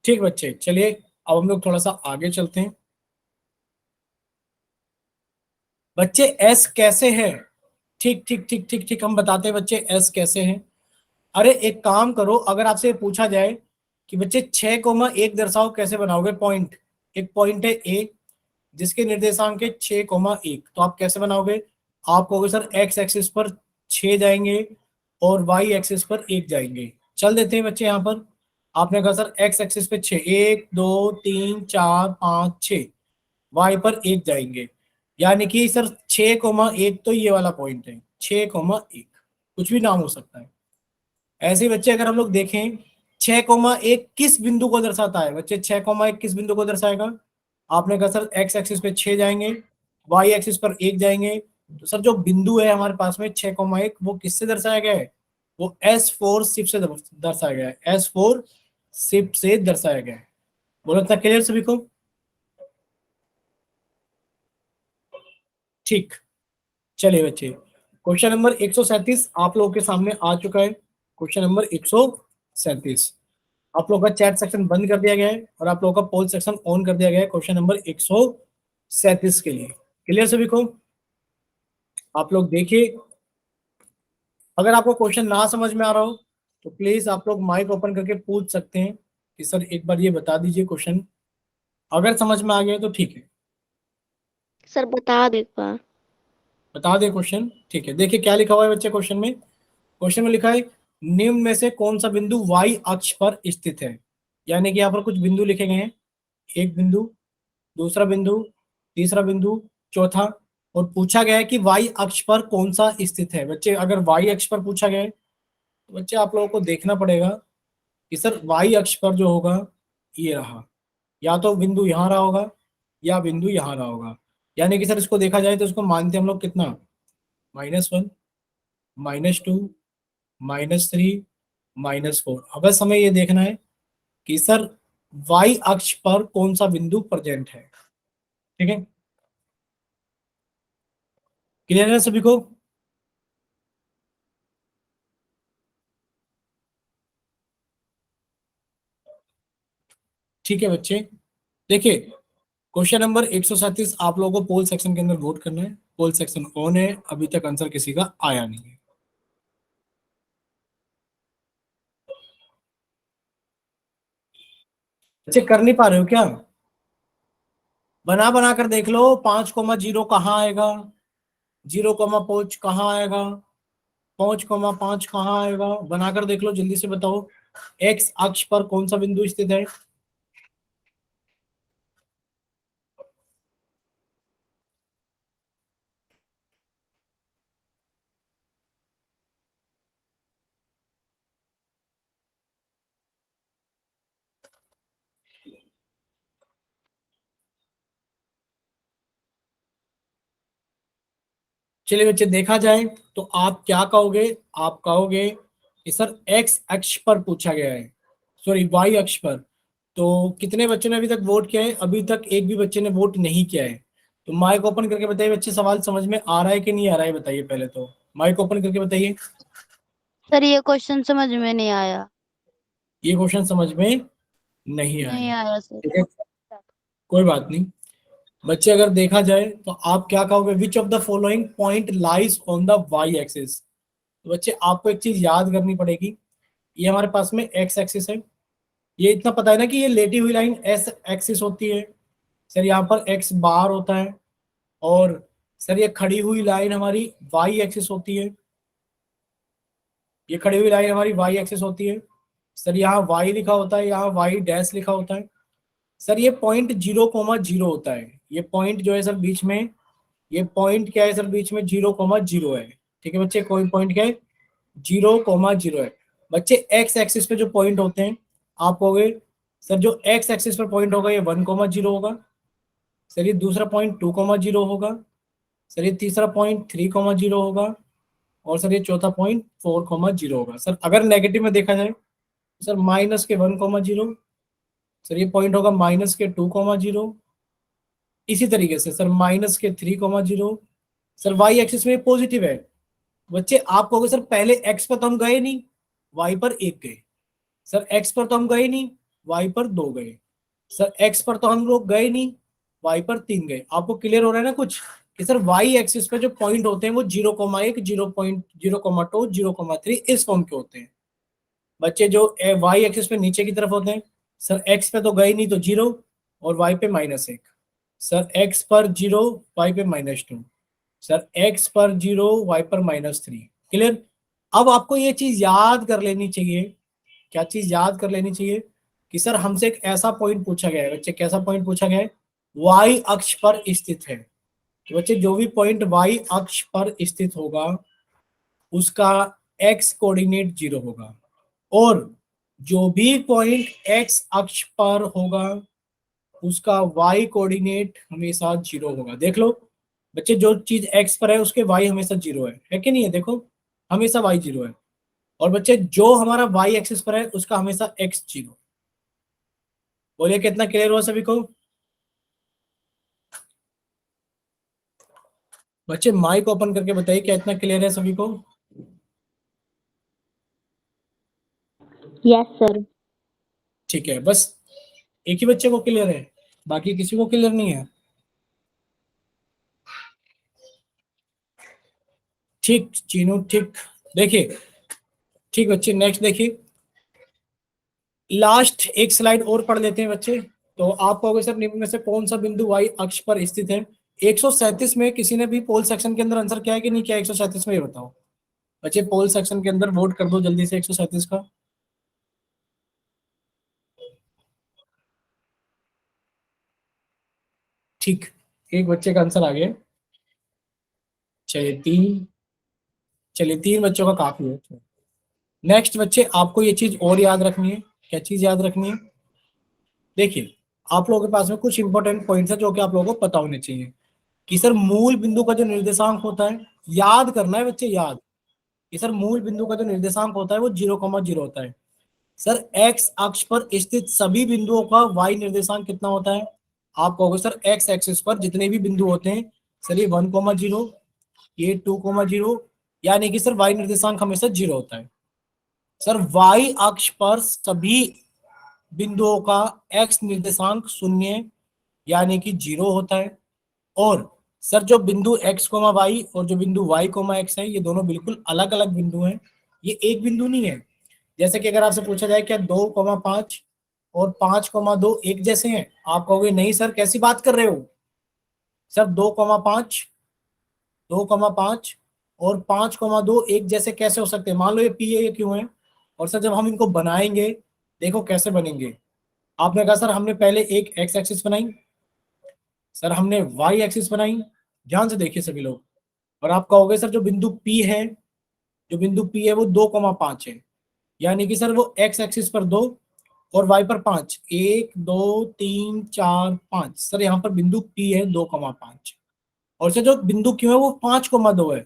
ठीक बच्चे, चलिए अब हम लोग थोड़ा सा आगे चलते हैं। बच्चे एस कैसे है, ठीक ठीक ठीक ठीक ठीक, हम बताते हैं बच्चे एस कैसे हैं। अरे एक काम करो, अगर आपसे पूछा जाए कि बच्चे 6,1 दर्शाओ कैसे बनाओगे पॉइंट, एक पॉइंट है ए जिसके निर्देशांक है 6,1, तो आप कैसे बनाओगे। आप कहोगे सर एक्स एक्सिस पर 6 जाएंगे और वाई एक्सिस पर 1 जाएंगे। चल देते हैं बच्चे यहाँ पर। आपने कहा सर एक्स एक्सिस पे 6, 1 2 3 4 5 6, वाई पर 1 जाएंगे, यानी कि सर 6,1 तो ये वाला पॉइंट है, 6,1 कुछ भी नाम हो सकता है। ऐसे ही बच्चे अगर हम लोग देखें 6,1 किस बिंदु को दर्शाता है, बच्चे 6,1 किस बिंदु को दर्शाएगा। आपने कहा सर एक्स एक्सिस पे 6 जाएंगे, वाई एक्सिस पर 1 जाएंगे, तो सर जो बिंदु है हमारे पास में 6,1 वो किससे दर्शाया गया है, वो S4 शिफ्ट से दर्शाया गया है, S4 शिफ्ट से दर्शाया गया है। बोलो इतना क्लियर सभी को। ठीक, चलिए बच्चे क्वेश्चन नंबर 137 आप लोगों के सामने आ चुका है। क्वेश्चन नंबर 137 आप लोग का चैट सेक्शन बंद कर दिया गया है और आप लोगों का पोल सेक्शन ऑन कर दिया गया है क्वेश्चन नंबर 137 के लिए। क्लियर सभी को। आप लोग देखिए, अगर आपको क्वेश्चन ना समझ में आ रहा हो तो प्लीज आप लोग माइक ओपन करके पूछ सकते हैं कि सर एक बार ये बता दीजिए क्वेश्चन। अगर समझ में आ गया तो ठीक है, सर बता दो एक बार। बता दे क्वेश्चन। ठीक है, देखिए क्या लिखा हुआ है बच्चे क्वेश्चन में। क्वेश्चन में लिखा है निम्न में से कौन सा बिंदु वाई अक्ष पर स्थित है, यानी कि यहाँ पर कुछ बिंदु लिखे गए हैं। एक बिंदु, दूसरा बिंदु, तीसरा बिंदु, चौथा। और पूछा गया है कि वाई अक्ष पर कौन सा स्थित है। बच्चे अगर वाई अक्ष पर पूछा गया है तो बच्चे आप लोगों को देखना पड़ेगा कि सर वाई अक्ष पर जो होगा ये रहा, या तो बिंदु यहाँ रहा होगा या बिंदु यहाँ रहा होगा। यानी कि सर इसको देखा जाए तो इसको मानते हैं हम लोग कितना, -1, -2, -3, -4। अब बस हमें ये देखना है कि सर वाई अक्ष पर कौन सा बिंदु प्रेजेंट है। ठीक है, क्लियर है सभी को? ठीक है बच्चे, देखिए क्वेश्चन नंबर 137 आप लोगों को पोल सेक्शन के अंदर वोट करना है। पोल सेक्शन ऑन है, अभी तक आंसर किसी का आया नहीं है। बच्चे कर नहीं पा रहे हो क्या? बना बना कर देख लो, 5,0 कहाँ आएगा, 0,5 कहाँ आएगा, 5,5 कहाँ आएगा, बनाकर देख लो, जल्दी से बताओ। एक्स अक्ष पर कौन सा बिंदु स्थित है? चलिए बच्चे देखा जाए तो आप क्या कहोगे, आप कहोगे कि सर एक्स अक्ष पर पूछा गया है, सॉरी वाई अक्ष पर। तो कितने बच्चों ने अभी तक वोट किया है? अभी तक एक भी बच्चे ने वोट नहीं किया है। तो माइक ओपन करके बताइए बच्चे, सवाल समझ में आ रहा है कि नहीं आ रहा है, बताइए पहले तो माइक ओपन करके बताइए। सर ये क्वेश्चन समझ में नहीं आया। ये क्वेश्चन समझ में नहीं नहीं आया? आया सर। ठीक है, कोई बात नहीं। बच्चे अगर देखा जाए तो आप क्या कहोगे, which of the following point lies on the Y axis. तो बच्चे आपको एक चीज याद करनी पड़ेगी, ये हमारे पास में एक्स एक्सिस है, ये इतना पता है ना कि ये लेटी हुई लाइन एस एक्सिस होती है। सर यहाँ पर एक्स बार होता है, और सर ये खड़ी हुई लाइन हमारी वाई एक्सिस होती है, ये खड़ी हुई लाइन हमारी वाई एक्सिस होती है। सर यहाँ वाई लिखा होता है, यहाँ वाई डैश लिखा होता है। सर ये पॉइंट 0,0 होता है, ये पॉइंट जो है सर बीच में, ये पॉइंट क्या है सर बीच में, 0,0 है। ठीक है बच्चे, कोई पॉइंट क्या है, 0,0 है। बच्चे एक्स एक्सिस पे जो पॉइंट होते हैं, आप कहोगे सर जो एक्स एक्सिस पर पॉइंट होगा ये 1,0 होगा, सर ये दूसरा पॉइंट 2,0 होगा, सर ये तीसरा पॉइंट 3,0 होगा, और सर ये चौथा पॉइंट 4,0 होगा। सर अगर नेगेटिव में देखा जाए तो सर -1,0, सर ये पॉइंट होगा -2,0। इसी तरीके से सर -3,0। सर वाई एक्सिस में पॉजिटिव है। बच्चे आप कहोगे सर पहले एक्स पर तो हम गए नहीं, वाई पर 1 गए। सर एक्स पर तो हम गए नहीं, वाई पर 2 गए। सर एक्स पर तो हम लोग गए नहीं, वाई पर 3 गए। आपको क्लियर हो रहा है ना कुछ, कि सर वाई एक्सिस पे जो पॉइंट होते हैं वो 0,1, 0,2, 0,3 इस फॉर्म के होते हैं। बच्चे जो वाई एक्सिस पे नीचे की तरफ होते हैं, सर एक्स पे तो गए नहीं तो 0, और वाई पे -1। सर एक्स पर 0, वाई पे -2। सर एक्स पर 0, वाई पर -3। क्लियर? अब आपको ये चीज याद कर लेनी चाहिए, क्या चीज याद कर लेनी चाहिए, कि सर हमसे एक ऐसा पॉइंट पूछा गया है। बच्चे कैसा पॉइंट पूछा गया है, वाई अक्ष पर स्थित है। तो बच्चे जो भी पॉइंट वाई अक्ष पर स्थित होगा उसका एक्स कोऑर्डिनेट 0 होगा, और जो भी पॉइंट एक्स अक्ष पर होगा उसका वाई कोऑर्डिनेट हमेशा 0 होगा। देख लो बच्चे, जो चीज एक्स पर है उसके वाई हमेशा 0 है कि नहीं है? देखो हमेशा वाई 0 है। और बच्चे जो हमारा वाई एक्सिस पर है उसका हमेशा एक्स 0। बोलिए कितना क्लियर हुआ सभी को? बच्चे माइक ओपन करके बताइए क्या इतना क्लियर है सभी को? Yes sir. ठीक है, बस एक ही बच्चे को क्लियर है, बाकी किसी को क्लियर नहीं है? ठीक चीनू, ठीक। देखिए, ठीक बच्चे, नेक्स्ट देखिए, लास्ट एक स्लाइड और पढ़ लेते हैं बच्चे। तो आप कहोगे सर निम्न में से कौन सा बिंदु वाई अक्ष पर स्थित है? 137 में किसी ने भी पोल सेक्शन के अंदर आंसर किया है कि नहीं किया? 137 में ये बताओ बच्चे, पोल सेक्शन के अंदर वोट कर दो जल्दी से 137 का। ठीक, एक बच्चे का आंसर आ गया। चलिए 3 बच्चों का काफी है। नेक्स्ट बच्चे, आपको ये चीज और याद रखनी है। क्या चीज याद रखनी है? देखिए, आप लोगों के पास में कुछ इंपॉर्टेंट पॉइंट्स है जो कि आप लोगों को पता होने चाहिए कि सर मूल बिंदु का जो निर्देशांक होता है, याद करना है बच्चे, याद कि सर मूल बिंदु का जो निर्देशांक होता है वो 0,0 होता है। सर एक्स अक्ष पर स्थित सभी बिंदुओं का वाई निर्देशांक कितना होता है? आप कहोगे सर एक्स एक्सिस पर जितने भी बिंदु होते हैं, सर ये 1,0, ये 2,0, यानी कि सर वाई निर्देशांक हमेशा 0 होता है। सर वाई अक्ष पर सभी बिंदुओं का एक्स निर्देशांक 0 यानी कि 0 होता है। और सर जो बिंदु x कोमा वाई और जो बिंदु y कोमा x है, ये दोनों बिल्कुल अलग अलग बिंदु हैं, ये एक बिंदु नहीं है। जैसे कि अगर आपसे पूछा जाए क्या 2,5 और 5,2 एक जैसे हैं, आप कहोगे नहीं सर कैसी बात कर रहे हो, सर 2,5 और 5,2 एक जैसे कैसे हो सकते हैं? मान लो ये p है, ये क्यों है, और सर जब हम इनको बनाएंगे देखो कैसे बनेंगे। आपने कहा सर हमने पहले एक x एक्सिस बनाई, सर हमने y एक्सिस बनाई, ध्यान से देखिए सभी लोग, और आप कहोगे सर जो बिंदु P है, जो बिंदु P है वो 2,5 है, यानी कि सर वो x एक्सिस पर 2 और y पर 5, 1 2 3 4 5, सर यहाँ पर बिंदु P है 2,5, और सर जो बिंदु Q है वो 5,2 है,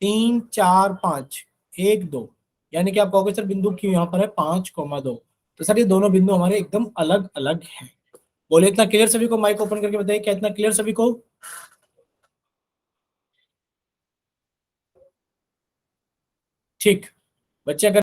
3 4 5 1 2, यानी कि आप कहोगे सर बिंदु Q यहाँ पर है 5,2। तो सर ये दोनों बिंदु हमारे एकदम अलग अलग हैं। बोले इतना क्लियर सभी को? माइक ओपन करके बताइए क्या इतना क्लियर सभी को? ठीक बच्चे, अगर